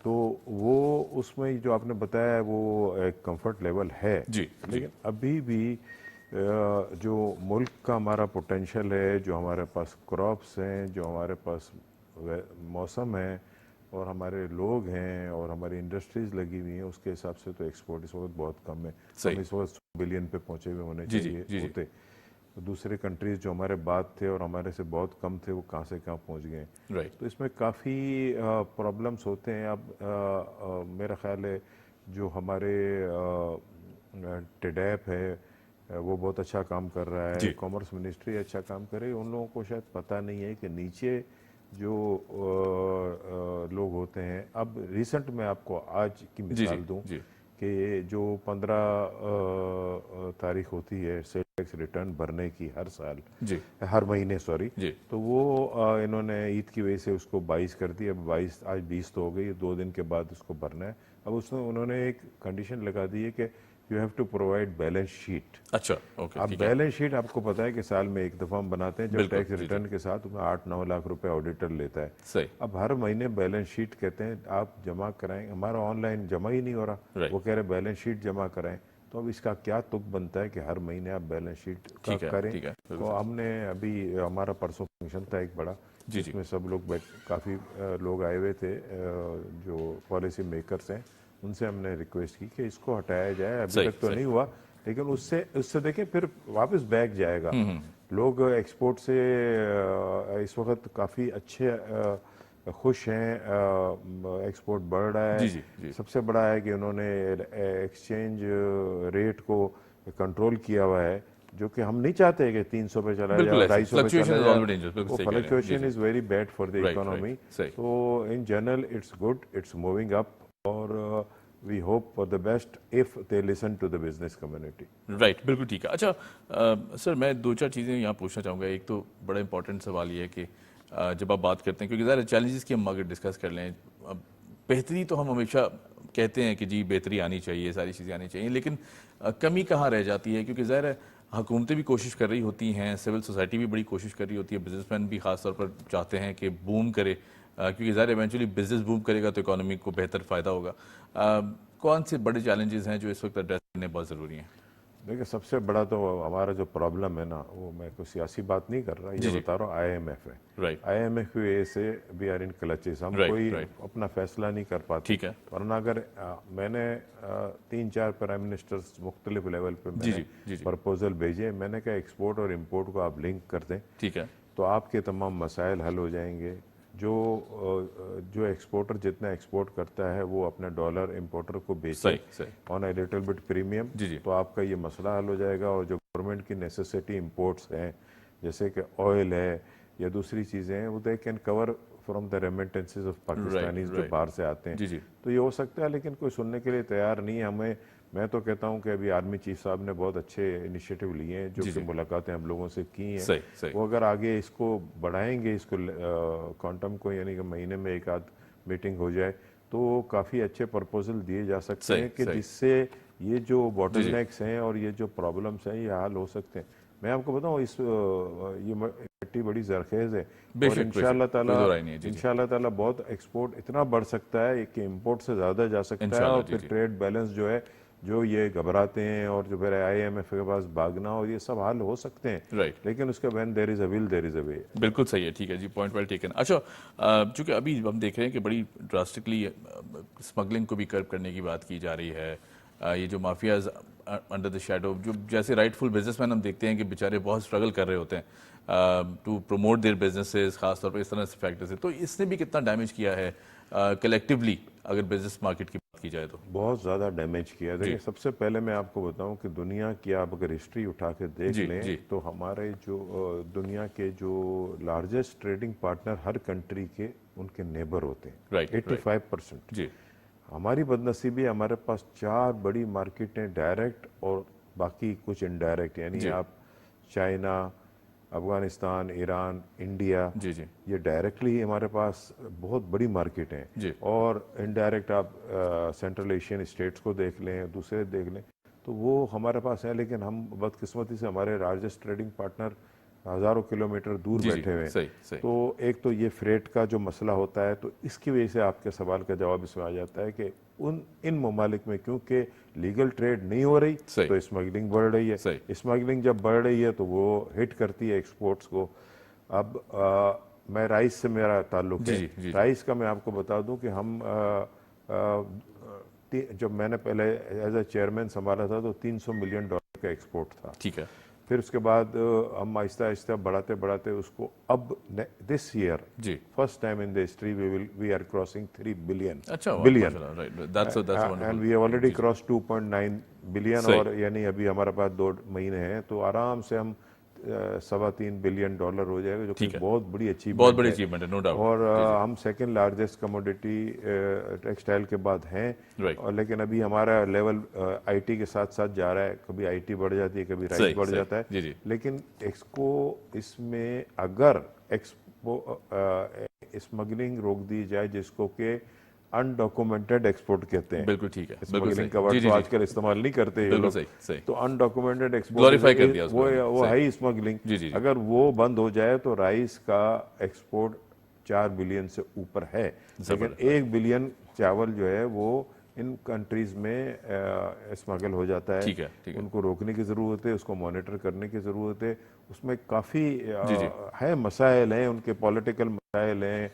[SPEAKER 5] تو وہ اس میں جو آپ نے بتایا ہے وہ ایک کمفرٹ لیول ہے.
[SPEAKER 1] جی.
[SPEAKER 5] لیکن ابھی بھی جو ملک کا ہمارا پوٹینشیل ہے، جو ہمارے پاس کراپس ہیں، جو ہمارے پاس موسم ہے، اور ہمارے لوگ ہیں، اور ہماری انڈسٹریز لگی ہوئی ہیں، اس کے حساب سے تو ایکسپورٹ اس وقت بہت کم ہے. ہم اس وقت 100 بلین پہ پہنچے ہوئے ہونے چاہیے ہوتے. دوسرے کنٹریز جو ہمارے بعد تھے اور ہمارے سے بہت کم تھے، وہ کہاں سے کہاں پہنچ گئے ہیں. تو اس میں کافی پرابلمس ہوتے ہیں. اب میرا خیال ہے جو ہمارے ٹیڈیپ ہے وہ بہت اچھا کام کر رہا ہے، کامرس منسٹری اچھا کام کر رہی ہے. ان لوگوں کو شاید پتہ نہیں ہے کہ نیچے جو لوگ ہوتے ہیں. اب ریسنٹ میں آپ کو آج کی مثال دوں کہ جو 15 تاریخ ہوتی ہے سیل ٹیکس ریٹرن بھرنے کی ہر سال، ہر مہینے تو وہ انہوں نے عید کی وجہ سے اس کو 22 کر دی. اب 22 آج 20 تو ہو گئی، 2 دن کے بعد اس کو بھرنا ہے. اب اس میں انہوں نے ایک کنڈیشن لگا دی ہے کہ you have to provide balance sheet.
[SPEAKER 1] اچھا اوکے.
[SPEAKER 5] اب بیلنس شیٹ آپ کو پتہ ہے کہ سال میں ایک دفعہ ہم بناتے ہیں، جب ٹیکس ریٹرن کے ساتھ 8-9 لاکھ روپے آڈیٹر لیتا ہے.
[SPEAKER 1] صحیح.
[SPEAKER 5] اب ہر مہینے بیلنس شیٹ کہتے ہیں آپ جمع کرائیں. ہمارا آن لائن جمع ہی نہیں ہو رہا، وہ کہہ رہے بیلنس شیٹ جمع کرائیں. تو اب اس کا کیا تک بنتا ہے کہ ہر مہینے آپ بیلنس شیٹ کریں. تو ہم نے ابھی ہمارا پرسوں فنکشن تھا ایک بڑا، جس میں سب لوگ کافی لوگ آئے ہوئے تھے جو پالیسی میکرز ہیں. ان سے ہم نے ریکویسٹ کی کہ اس کو ہٹایا جائے. ابھی تک تو نہیں ہوا، لیکن اس سے دیکھیں پھر واپس بیک جائے گا. لوگ ایکسپورٹ سے اس وقت کافی اچھے خوش ہیں. ایکسپورٹ بڑھ رہا ہے. سب سے بڑا ہے کہ انہوں نے ایکسچینج ریٹ کو کنٹرول کیا ہوا ہے، جو کہ ہم نہیں چاہتے کہ 300 پہ چلا جائے، 250 پہ چلا جائے. وہ fluctuation is very bad for the economy. تو in general it's good, it's moving up, اور we hope for the best if they listen to the business community.
[SPEAKER 1] Right, بالکل ٹھیک ہے. اچھا سر، میں 2-4 چیزیں یہاں پوچھنا چاہوں گا. ایک تو بڑا امپورٹنٹ سوال یہ ہے کہ جب آپ بات کرتے ہیں، کیونکہ ظاہر چیلنجز کی ہم اگر ڈسکس کر لیں، بہتری تو ہم ہمیشہ کہتے ہیں کہ جی بہتری آنی چاہیے، ساری چیزیں آنی چاہیے، لیکن کمی کہاں رہ جاتی ہے؟ کیونکہ ظاہر ہے حکومتیں بھی کوشش کر رہی ہوتی ہیں، سول سوسائٹی بھی بڑی کوشش کر رہی ہوتی ہے، بزنس مین بھی خاص طور پر چاہتے ہیں کہ بوم کرے، کیونکہ ظاہر ایونچولی بزنس بوم کرے گا تو اکانومی کو بہتر فائدہ ہوگا. کون سے بڑے چیلنجز ہیں جو اس وقت ایڈریس کرنے بہت ضروری ہیں؟
[SPEAKER 5] دیکھیں، سب سے بڑا تو ہمارا جو پرابلم ہے نا، وہ میں کوئی سیاسی بات نہیں کر رہا، یہ بتا رہا ہوں IMF ہے. IMF کی وجہ سے وی آر ان کلچز. ہم کوئی اپنا فیصلہ نہیں کر پاتے. ورنہ اگر میں نے 3-4 پرائم منسٹرز مختلف لیول پہ میں نے پرپوزل بھیجے، میں نے کہا ایکسپورٹ اور امپورٹ کو آپ لنک کر دیں تو آپ کے تمام مسائل حل ہو جائیں گے. جو ایکسپورٹر جتنا ایکسپورٹ کرتا ہے وہ اپنا ڈالر امپورٹر کو بیچے آن اے لٹل بٹ پریمیم، تو آپ کا یہ مسئلہ حل ہو جائے گا. اور جو گورنمنٹ کی نیسیسٹی امپورٹس ہیں، جیسے کہ آئل ہے یا دوسری چیزیں ہیں، وہ they can cover from the remittances of Pakistanis جو باہر سے آتے ہیں. تو یہ ہو سکتا ہے، لیکن کوئی سننے کے لیے تیار نہیں ہے. میں تو کہتا ہوں کہ ابھی آرمی چیف صاحب نے بہت اچھے انیشیٹو لیے ہیں، جو کہ ملاقاتیں ہم لوگوں سے کی ہیں. وہ اگر آگے اس کو بڑھائیں گے، اس کو کوانٹم کو، یعنی کہ مہینے میں 1-8 میٹنگ ہو جائے، تو کافی اچھے پرپوزل دیے جا سکتے ہیں کہ جس سے یہ جو باٹل نیکس ہیں اور یہ جو پرابلمس ہیں یہ حل ہو سکتے ہیں. میں آپ کو بتاؤں، یہ مٹی بڑی زرخیز ہے، اور انشاءاللہ تعالیٰ بہت ایکسپورٹ اتنا بڑھ سکتا ہے کہ امپورٹ سے زیادہ جا سکتا ہے. اور پھر ٹریڈ بیلنس جو ہے، جو یہ گھبراتے ہیں اور جو پھر IMF کے پاس بھاگنا، اور یہ سب حل ہو سکتے ہیں. لیکن اس کے when there is a will there is a way.
[SPEAKER 1] بالکل صحیح ہے. ٹھیک ہے جی، پوائنٹ ویل ٹیکن. اچھا، چونکہ ابھی ہم دیکھ رہے ہیں کہ بڑی ڈراسٹکلی اسمگلنگ کو بھی کرب کرنے کی بات کی جا رہی ہے. یہ جو مافیاز अंडर द शैडो, जो जैसे राइटफुल बिजनेसमैन हम देखते हैं कि बेचारे बहुत स्ट्रगल कर रहे होते हैं टू प्रमोट देयर बिजनेसेस, खासतौर पर इस तरह से फैक्टर से, तो इसने भी कितना डैमेज किया है कलेक्टिवली अगर बिजनेस मार्केट की बात की जाए तो?
[SPEAKER 5] बहुत ज़्यादा डैमेज किया। देखिए, सबसे पहले मैं आपको बताऊं कि दुनिया की आप अगर हिस्ट्री उठा के देख लें तो हमारे जो दुनिया के जो लार्जेस्ट ट्रेडिंग पार्टनर हर कंट्री के उनके नेबर होते हैं, 85%।
[SPEAKER 1] जी,
[SPEAKER 5] हमारी बदनसीबी, हमारे पास 4 बड़ी मार्केटें डायरेक्ट और बाकी कुछ इनडायरेक्ट, यानी आप चाइना, अफगानिस्तान, ईरान, इंडिया, ये डायरेक्टली हमारे पास बहुत बड़ी मार्केट हैं, और इनडायरेक्ट आप सेंट्रल एशियन स्टेट्स को देख लें, दूसरे देख लें, तो वो हमारे पास है। लेकिन हम बदकिस्मती से हमारे लार्जेस्ट ट्रेडिंग पार्टनर हज़ारों किलोमीटर दूर बैठे हुए हैं। तो एक तो ये फ्रेट का जो मसला होता है, तो इसकी वजह से आपके सवाल का जवाब इसमें आ जाता है कि इन ममालिक में क्योंकि लीगल ट्रेड नहीं हो रही तो स्मगलिंग बढ़ रही है। स्मगलिंग जब बढ़ रही है तो वो हिट करती है एक्सपोर्ट्स को। अब मैं राइस से मेरा ताल्लुक है, राइस का मैं आपको बता दूं कि हम जब मैंने पहले एज ए चेयरमैन संभाला था तो $300 मिलियन का एक्सपोर्ट था।
[SPEAKER 1] ठीक है।
[SPEAKER 5] फिर उसके बाद हम आहिस्ता आहिस्ता बढ़ाते बढ़ाते उसको अब this year first time in the history we are crossing 3 billion and we have already cross 2.9 billion, और यानी अभी हमारे पास 2 महीने हैं तो आराम से हम $3.25 बिलियन हो जाएगा, जो कि बहुत बड़ी अचीवमेंट है, नो डाउट। और हम सेकंड लार्जेस्ट कमोडिटी टेक्सटाइल के बाद हैं, और लेकिन अभी हमारा लेवल आईटी के साथ साथ जा रहा है, कभी आईटी बढ़ जाती है, कभी राइस बढ़ जाता है। लेकिन इसमें अगर स्मगलिंग रोक दी जाए, जिसको के अनडॉक्यूमेंटेड एक्सपोर्ट कहते हैं,
[SPEAKER 1] बिल्कुल ठीक है,
[SPEAKER 5] स्मगलिंग का वर्ड तो आजकल इस्तेमाल नहीं करते ये लोग, तो अनडॉक्यूमेंटेड एक्सपोर्ट
[SPEAKER 1] ग्लोरीफाई कर दिया
[SPEAKER 5] वो है स्मगलिंग। अगर वो बंद हो जाए तो राइस का एक्सपोर्ट 4 बिलियन से ऊपर है, लेकिन 1 बिलियन चावल जो है वो इन कंट्रीज में स्मगल हो जाता है।
[SPEAKER 1] ठीक है।
[SPEAKER 5] उनको रोकने की जरूरत है, उसको मॉनिटर करने की जरूरत है। उसमें काफी है मसाइल हैं, उनके पॉलिटिकल मसाइल हैं,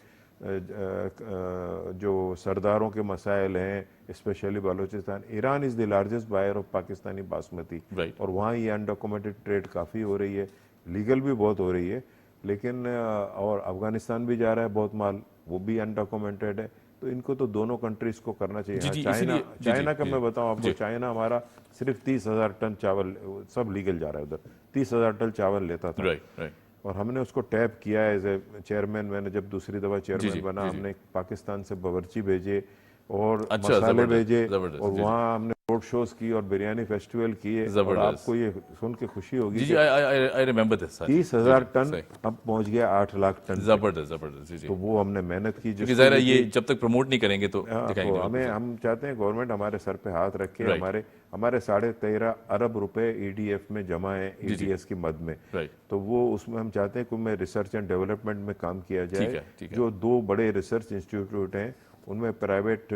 [SPEAKER 5] जो सरदारों के मसाइल हैं, specially Balochistan. Iran is the largest buyer of Pakistani basmati, और वहाँ ये अनडॉक्यूमेंटेड ट्रेड काफ़ी हो रही है, लीगल भी बहुत हो रही है, लेकिन और अफगानिस्तान भी जा रहा है बहुत माल, वो भी अनडॉक्यूमेंटेड है। तो इनको तो दोनों कंट्रीज को करना चाहिए। चाइना का मैं बताऊं आपको, चाइना हमारा सिर्फ 30,000 टन चावल, सब लीगल जा रहा है उधर, 30,000 टन चावल लेता था, और हमने उसको टैप किया एज ए चेयरमैन। मैंने जब दूसरी दफा चेयरमैन बना, हमने पाकिस्तान से बावर्ची भेजे और मसाले भेजे, और वहाँ हमने रोड शोज की और बिरयानी फेस्टिवल किए, और आपको ये सुन के खुशी होगी
[SPEAKER 1] जी, आई रिमेंबर दिस।
[SPEAKER 5] 30,000 टन अब पहुंच गया 8 लाख टन।
[SPEAKER 1] जबरदस्त जी।
[SPEAKER 5] तो वो हमने मेहनत की,
[SPEAKER 1] क्योंकि ज़ाहिर है ये जब तक प्रमोट नहीं करेंगे तो
[SPEAKER 5] हम चाहते हैं गवर्नमेंट हमारे सर पे हाथ रखे। हमारे 13.5 अरब रुपए ईडीएफ में जमा है, ईडीएस की मद में, तो वो उसमें हम चाहते हैं कि मैं रिसर्च एंड डेवलपमेंट में काम किया जाए। जो 2 बड़े रिसर्च इंस्टीट्यूट हैं उनमें प्राइवेट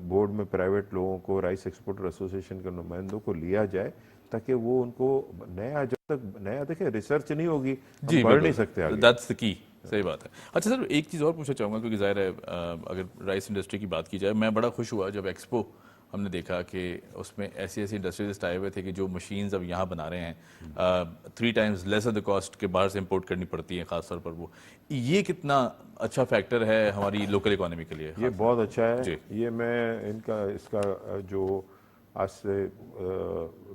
[SPEAKER 5] बोर्ड में प्राइवेट लोगों को, राइस एक्सपोर्टर एसोसिएशन के नुमाइंदों को लिया जाए, ताकि वो उनको नया, जब तक नया देखे रिसर्च नहीं होगी हम बढ़ नहीं सकते आगे।
[SPEAKER 1] दैट्स द की, सही बात है। अच्छा सर, एक चीज़ और पूछना चाहूँगा, क्योंकि ज़ाहिर है अगर राइस इंडस्ट्री की बात की जाए, मैं बड़ा खुश हुआ जब एक्सपो हमने देखा कि उसमें ऐसी इंडस्ट्रीज आए हुए थे कि जो मशीन्स अब यहाँ बना रहे हैं 3 टाइम्स लेस द कॉस्ट के बाहर से इंपोर्ट करनी पड़ती है, खासतौर पर वो। ये कितना अच्छा फैक्टर है हमारी लोकल इकोनॉमी के लिए?
[SPEAKER 5] ये बहुत अच्छा है। ये मैं इसका जो आज से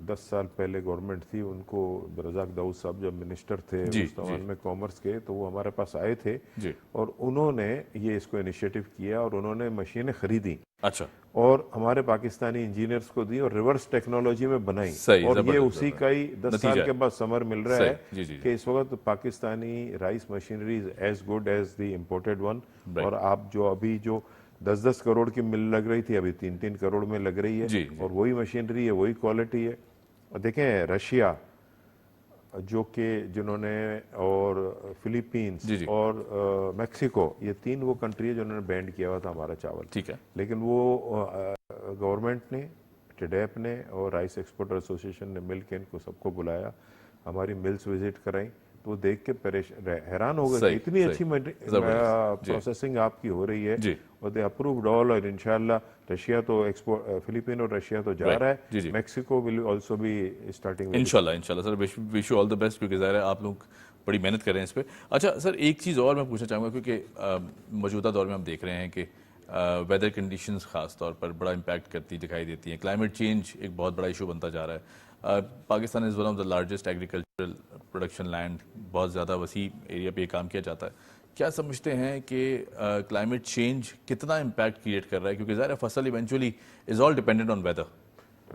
[SPEAKER 5] 10 साल पहले गवर्नमेंट थी, उनको रज़ाक दाऊद साहब जब मिनिस्टर थे उस दौरान में कॉमर्स के, तो वो हमारे पास आए थे और उन्होंने ये इसको इनिशिएटिव किया और उन्होंने मशीनें खरीदी।
[SPEAKER 1] अच्छा।
[SPEAKER 5] और हमारे पाकिस्तानी इंजीनियर्स को दी और रिवर्स टेक्नोलॉजी में बनाई, और ये उसी का ही 10 साल के बाद समर मिल रहा है कि इस वक्त Pakistani rice machinery is as good as the imported one. और आप जो अभी जो 10-10 करोड़ की मिल लग रही थी, अभी 3-3 करोड़ में लग रही है, और वही मशीनरी है, वही क्वालिटी है। और देखें रशिया जो कि जिन्होंने, और फिलीपींस और मैक्सिको, ये 3 वो कंट्री है जिन्होंने बैंड किया हुआ था हमारा चावल।
[SPEAKER 1] ठीक है।
[SPEAKER 5] लेकिन वो गवर्नमेंट ने, टेडेप ने और राइस एक्सपोर्टर एसोसिएशन ने मिल के इनको सबको बुलाया, हमारी मिल्स विजिट कराई, तो देख के हैरान हो गए, इतनी अच्छी प्रोसेसिंग आपकी हो रही है اور دے اپرووڈ آل, اور انشاءاللہ رشیا تو ایکسپورٹ, فلپین اور رشیا تو جا رہا ہے, Mexico will also be starting
[SPEAKER 1] انشاءاللہ sir. Wish you all the best, کیونکہ ظاہر ہے آپ لوگ بڑی محنت کر رہے ہیں اس پہ. اچھا سر, ایک چیز اور میں پوچھنا چاہوں گا, کیونکہ موجودہ دور میں ہم دیکھ رہے ہیں کہ ویدر کنڈیشنز خاص طور پر بڑا امپیکٹ کرتی دکھائی دیتی ہیں. کلائمیٹ چینج ایک بہت بڑا ایشو بنتا جا رہا ہے. Pakistan is one of the largest agricultural production land, بہت زیادہ وسیع ایریا پہ یہ کام کیا جاتا ہے. کیا سمجھتے ہیں کہ کلائمیٹ چینج کتنا امپیکٹ کریٹ کر رہا ہے, کیونکہ ظاہر ہے فصل eventually is all dependent on whether.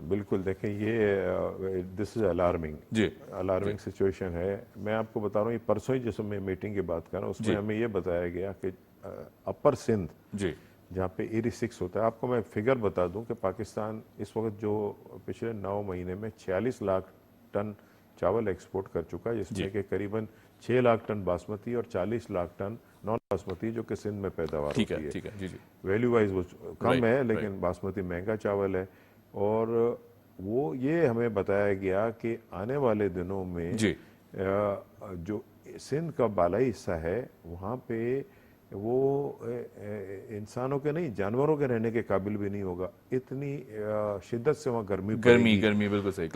[SPEAKER 5] بالکل, دیکھیں یہ دس از الارمنگ,
[SPEAKER 1] جی
[SPEAKER 5] الارمنگ سچویشن ہے. میں آپ کو بتا رہا ہوں, یہ پرسوں ہی جس میں میٹنگ کی بات کر رہا ہوں, اس میں ہمیں یہ بتایا گیا کہ اپر سندھ
[SPEAKER 1] جی
[SPEAKER 5] جہاں پہ ایری 6 ہوتا ہے, آپ کو میں فگر بتا دوں کہ پاکستان اس وقت جو پچھلے 9 مہینے میں 46 لاکھ ٹن چاول ایکسپورٹ کر چکا ہے, جس میں کہ قریباً 6 لاکھ ٹن باسمتی اور 40 لاکھ ٹن نان باسمتی جو کہ سندھ میں پیداوار ہوتی ہے.
[SPEAKER 1] ٹھیک ہے جی جی,
[SPEAKER 5] ویلیو وائز وہ کم ہے, لیکن باسمتی مہنگا چاول ہے. اور وہ یہ ہمیں بتایا گیا کہ آنے والے دنوں میں جو سندھ کا بالائی حصہ ہے وہاں پہ وہ انسانوں کے نہیں, جانوروں کے رہنے کے قابل بھی نہیں ہوگا. اتنی شدت سے وہاں گرمی
[SPEAKER 1] بالکل صحیح,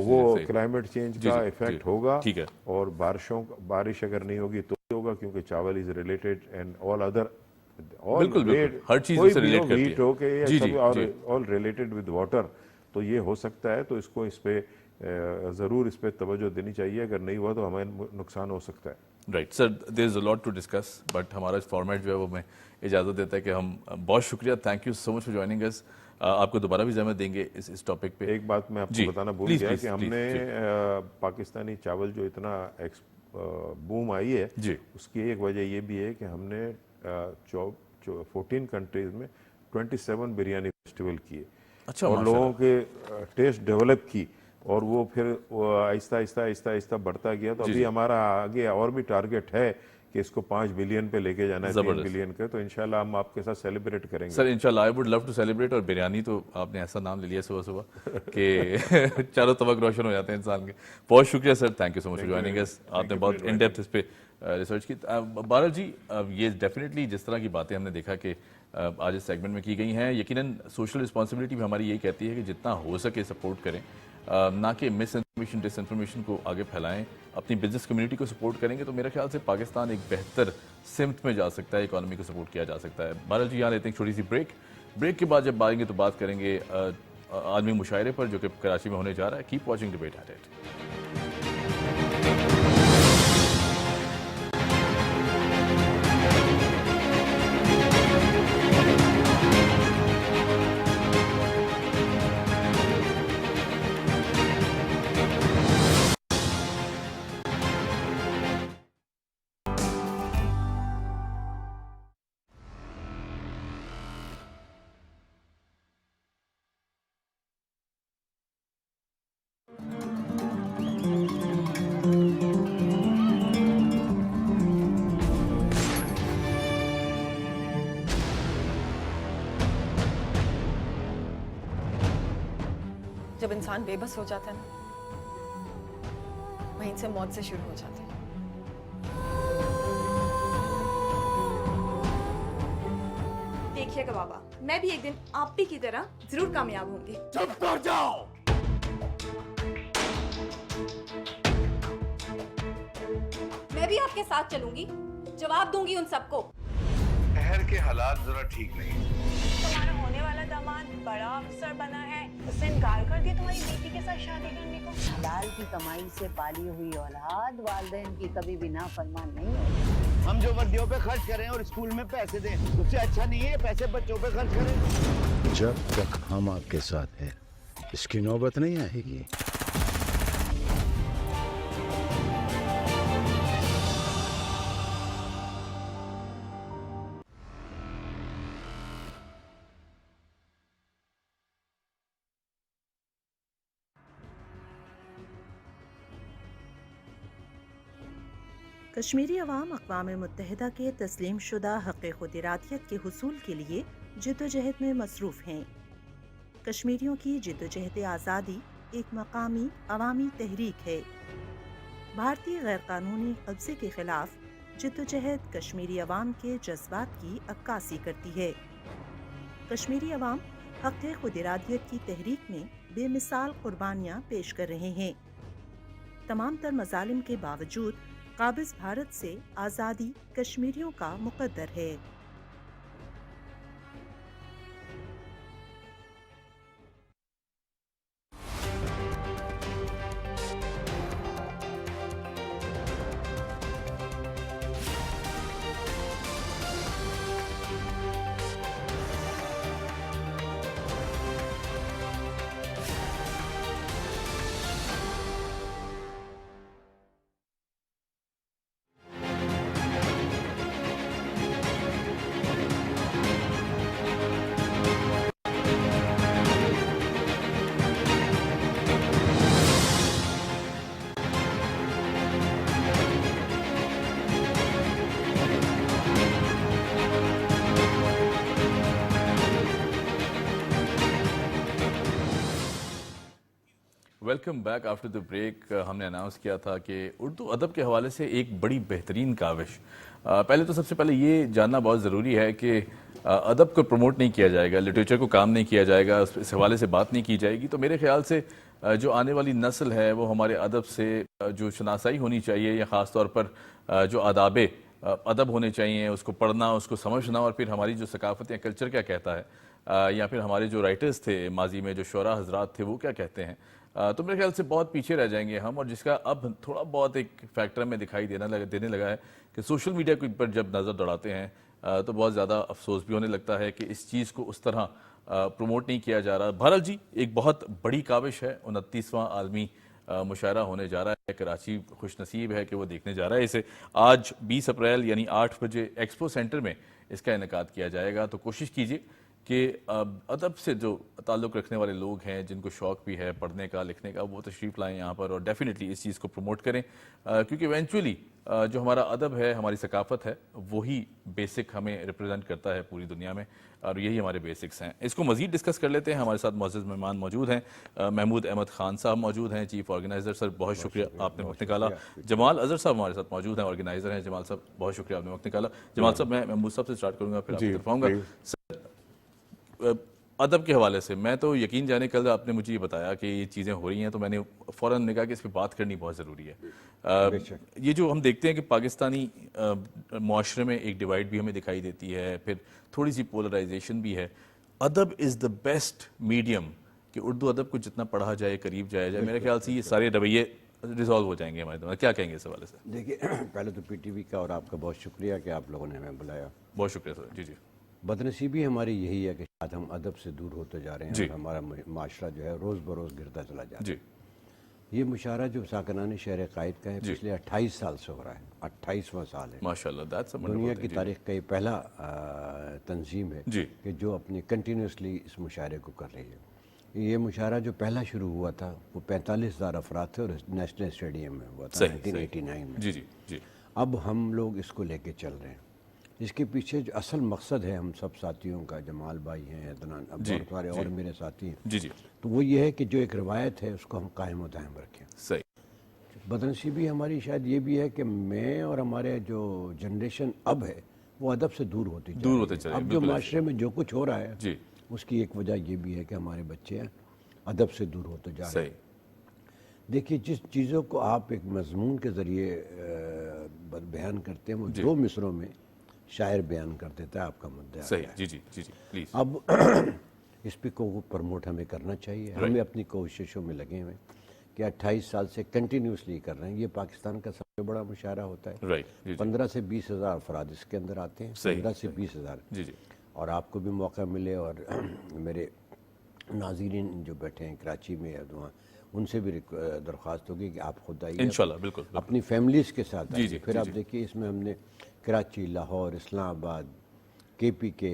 [SPEAKER 5] وہ کلائمیٹ چینج کا ایفیکٹ ہوگا. اور بارش اگر نہیں ہوگی تو ہوگا, کیونکہ چاول is related and all other,
[SPEAKER 1] بالکل ہر چیز سے ریلیٹ کرتی ہے.
[SPEAKER 5] ہو کہ یہ سب آل ریلیٹڈ ود واٹر, تو یہ ہو سکتا ہے. تو اس کو اس پہ ضرور اس پہ توجہ دینی چاہیے, اگر نہیں ہوا تو ہمیں نقصان ہو سکتا ہے.
[SPEAKER 1] Right sir, there is a lot to discuss, but ہمارا فارمیٹ جو ہے وہ میں اجازت دیتا ہے کہ ہم بہت شکریہ, thank you so much for joining us. آپ کو دوبارہ بھی زحمت دیں گے اس ٹاپک پہ.
[SPEAKER 5] ایک بات میں آپ کو بتانا بھول گیا کہ ہم نے پاکستانی چاول جو اتنا بوم آئی ہے, اس کی ایک وجہ یہ بھی ہے کہ ہم نے 14 کنٹریز میں 27 بریانی فیسٹیول کیے, اور لوگوں کے ٹیسٹ ڈیولپ کی, اور وہ پھر آہستہ آہستہ بڑھتا گیا. تو ابھی ہمارا آگے اور بھی ٹارگٹ ہے کہ اس کو 5 بلین پہ لے کے جانا ہے, 3 بلین کا. تو انشاءاللہ ہم آپ کے ساتھ سیلیبریٹ کریں گے
[SPEAKER 1] سر. انشاءاللہ I would love to celebrate. اور بریانی تو آپ نے ایسا نام لے لیا صبح کہ چاروں طبق روشن ہو جاتے ہیں انسان کے. بہت شکریہ sir, thank you so much for joining us. آپ نے بہت ان ڈیپتھ اس پہ ریسرچ کی. بارہ جی, یہ ڈیفینیٹلی جس طرح کی باتیں ہم نے دیکھا کہ آج اس سیگمنٹ میں کی گئی ہیں, یقیناً سوشل رسپانسبلٹی بھی ہماری یہی کہتی ہے کہ جتنا ہو سکے سپورٹ کریں, نہ کہ مس انفارمیشن ڈس انفارمیشن کو آگے پھیلائیں. اپنی بزنس کمیونٹی کو سپورٹ کریں گے تو میرے خیال سے پاکستان ایک بہتر سمت میں جا سکتا ہے, اکانومی کو سپورٹ کیا جا سکتا ہے. بہرحال جی, یہاں لیتے ہیں چھوٹی سی بریک کے بعد جب آئیں گے تو بات کریں گے عالمی مشاعرے پر جو کہ کراچی میں ہونے جا رہا ہے. Keep watching debate at eight.
[SPEAKER 6] جب انسان بے بس ہو جاتا ہے نا, وہیں سے موت سے شروع ہو جاتی ہے.
[SPEAKER 7] دیکھیے گا بابا, میں بھی ایک دن آپ ہی کی طرح ضرور کامیاب ہوں گی.
[SPEAKER 2] چپ کر جاؤ.
[SPEAKER 7] میں بھی آپ کے ساتھ چلوں گی, جواب دوں گی ان سب کو.
[SPEAKER 8] شہر کے حالات ذرا ٹھیک نہیں.
[SPEAKER 9] تمہارا ہونے والا داماد بڑا افسر بنا ہے, اس نے انکار کر دیا تمہاری بیٹی کے ساتھ شادی کرنے کو.
[SPEAKER 10] حلال کی کمائی سے پالی ہوئی اولاد والدین کی کبھی بھی نافرمان نہیں ہوتی.
[SPEAKER 8] ہم جو وردیوں پہ خرچ کریں اور اسکول میں پیسے دیں, اس سے اچھا نہیں ہے پیسے بچوں پہ خرچ کریں.
[SPEAKER 11] جب تک ہم آپ کے ساتھ ہیں اس کی نوبت نہیں آئے گی.
[SPEAKER 12] کشمیری عوام اقوام متحدہ کے تسلیم شدہ حق خود ارادیت کے حصول کے لیے جدوجہد میں مصروف ہیں. کشمیریوں کی جدوجہد آزادی ایک مقامی عوامی تحریک ہے. بھارتی غیر قانونی قبضے کے خلاف जिद्दोजहद कश्मीरी अवाम के जज्बात की अक्कासी करती है। कश्मीरी अवाम हक़ खुद इरादियत की तहरीक में बेमिसाल कुर्बानियाँ पेश कर रहे हैं। तमाम तर मजालिम के बावजूद काबिज भारत से आज़ादी कश्मीरियों का मुकद्दर है।
[SPEAKER 1] Welcome back after the break. हमने अनाउंस किया था कि उर्दू अदब के हवाले से एक बड़ी बेहतरीन काविश। पहले तो सबसे पहले ये जानना बहुत ज़रूरी है कि अदब को प्रमोट नहीं किया जाएगा, लिटरेचर को काम नहीं किया जाएगा, इस हवाले से बात नहीं की जाएगी, तो मेरे ख्याल से जो आने वाली नस्ल है वो हमारे अदब से जो शनासाई होनी चाहिए या ख़ास तौर पर जो आदाब अदब होने चाहिए, उसको पढ़ना, उसको समझना, और फिर हमारी जो सकाफ़त या कल्चर क्या कहता है, या फिर हमारे जो राइटर्स थे माजी में, जो शोरा हजरात थे, वो क्या कहते हैं, तो मेरे ख्याल से बहुत पीछे रह जाएंगे हम। और जिसका अब थोड़ा बहुत एक फैक्टर में दिखाई देने लगा है कि सोशल मीडिया के ऊपर जब नज़र दौड़ाते हैं तो बहुत ज़्यादा अफसोस भी होने लगता है कि इस चीज़ को उस तरह प्रमोट नहीं किया जा रहा। बहरहाल जी, एक बहुत बड़ी काविश है, 29वां आलमी मुशायरा होने जा रहा है। कराची खुशनसीब है कि वो देखने जा रहा है इसे। आज 20 अप्रैल यानी 8 बजे एक्सपो सेंटर में इसका इनेकाद किया जाएगा। तो कोशिश कीजिए कि अदब से जो ताल्लुक़ रखने वाले लोग हैं, जिनको शौक़ भी है पढ़ने का, लिखने का, वो तशरीफ़ लाएँ यहाँ पर और डेफिनेटली इस चीज़ को प्रमोट करें, क्योंकि इवेंचुअली जो हमारा अदब है, हमारी सकाफ़त है, वही बेसिक हमें रिप्रेजेंट करता है पूरी दुनिया में, और यही हमारे बेसिक्स हैं। इसको मज़ीद डिस्कस कर लेते हैं। हमारे साथ मुअज़्ज़ज़ मेहमान मौजूद हैं। महमूद अहमद ख़ान साहब मौजूद हैं, चीफ़ ऑर्गेनाइज़र। सर, बहुत शुक्रिया, आपने वक्त निकाला। जमाल अज़हर साहब हमारे साथ मौजूद हैं, ऑर्गेनाइज़र हैं। जमाल साहब, बहुत शुक्रिया, आपने वक्त निकाला। जमाल साहब, मैं महमूद साहब से स्टार्ट करूँगा, फिर आपकी तरफ आऊँगा। सर, अदब के हवाले से मैं तो यकीन जाने, कल आपने मुझे ये बताया कि ये चीज़ें हो रही हैं, तो मैंने फ़ौरन ने कहा कि इस पर बात करनी बहुत ज़रूरी है। ये जो हम देखते हैं कि पाकिस्तानी मुआशरे में एक डिवाइड भी हमें दिखाई देती है, फिर थोड़ी सी पोलराइजेशन भी है। अदब इज़ द बेस्ट मीडियम कि उर्दू अदब को जितना पढ़ा जाए, करीब जाया जाए, मेरे ख्याल से ये सारे रवैये रिजॉल्व हो जाएंगे हमारे दिमाग। क्या कहेंगे इस हवाले से?
[SPEAKER 11] देखिए, पहले तो पीटीवी का और आपका बहुत शुक्रिया कि आप लोगों ने हमें बुलाया।
[SPEAKER 1] बहुत शुक्रिया सर। जी जी।
[SPEAKER 11] बदनसीबी हमारी यही है कि शायद हम अदब से दूर होते जा रहे हैं और हमारा माशरा जो है रोज़ बरोज़ गिरता चला जा रहा है। ये मुशायरा जो साकनान शहर कायद का है, पिछले 28 साल से हो रहा है, 28वां साल है।
[SPEAKER 1] माशाल्लाह,
[SPEAKER 11] दुनिया की तारीख का ये पहला तंजीम है कि जो अपनी कंटिन्यूसली इस मुशायरे को कर रही है। ये मुशायरा जो पहला शुरू हुआ था वो 45,000 अफराद थे और नेशनल स्टेडियम में हुआ था 1989 में।
[SPEAKER 1] जी जी जी।
[SPEAKER 11] अब हम लोग इसको लेके चल रहे हैं। इसके पीछे जो असल मकसद है हम सब साथियों का, जमाल भाई हैं, अदनान, अब बहुत सारे और मेरे साथी हैं,
[SPEAKER 1] जी जी,
[SPEAKER 11] तो वो ये है कि जो एक रवायत है उसको हम कायम व दायम रखें।
[SPEAKER 1] सही।
[SPEAKER 11] बदनसीबी हमारी शायद ये भी है कि मैं और हमारे जो जनरेशन अब है वो अदब से दूर होते जा रही है। अब जो माशरे में जो कुछ हो रहा है
[SPEAKER 1] जी,
[SPEAKER 11] उसकी एक वजह ये भी है कि हमारे बच्चे अदब से दूर होते जा रहे हैं। देखिए, जिस चीज़ों को आप एक मजमून के ज़रिए बयान करते हैं वो 2 मिसरों में शायर बयान कर देता है आपका मुद्दा।
[SPEAKER 1] सही। जी जी जी जी, प्लीज।
[SPEAKER 11] अब इस पे को प्रमोट हमें करना चाहिए। हमें अपनी कोशिशों में लगे हुए कि 28 साल से कंटिन्यूसली कर रहे हैं। ये पाकिस्तान का सबसे बड़ा मुशायरा होता है। 15 से 20 हज़ार अफराद इसके अंदर आते हैं। 15 से 20 हज़ार।
[SPEAKER 1] जी जी।
[SPEAKER 11] और आपको भी मौका मिले और मेरे नाज़रीन जो बैठे हैं कराची में या वहाँ, उनसे भी दरख्वास्त होगी कि आप खुद आइए,
[SPEAKER 1] इंशाल्लाह, बिल्कुल,
[SPEAKER 11] अपनी फैमिलीज़ के साथ आइए।
[SPEAKER 1] जी,
[SPEAKER 11] फिर आप देखिए, इसमें हमने कराची, लाहौर, इस्लामाबाद, KPK,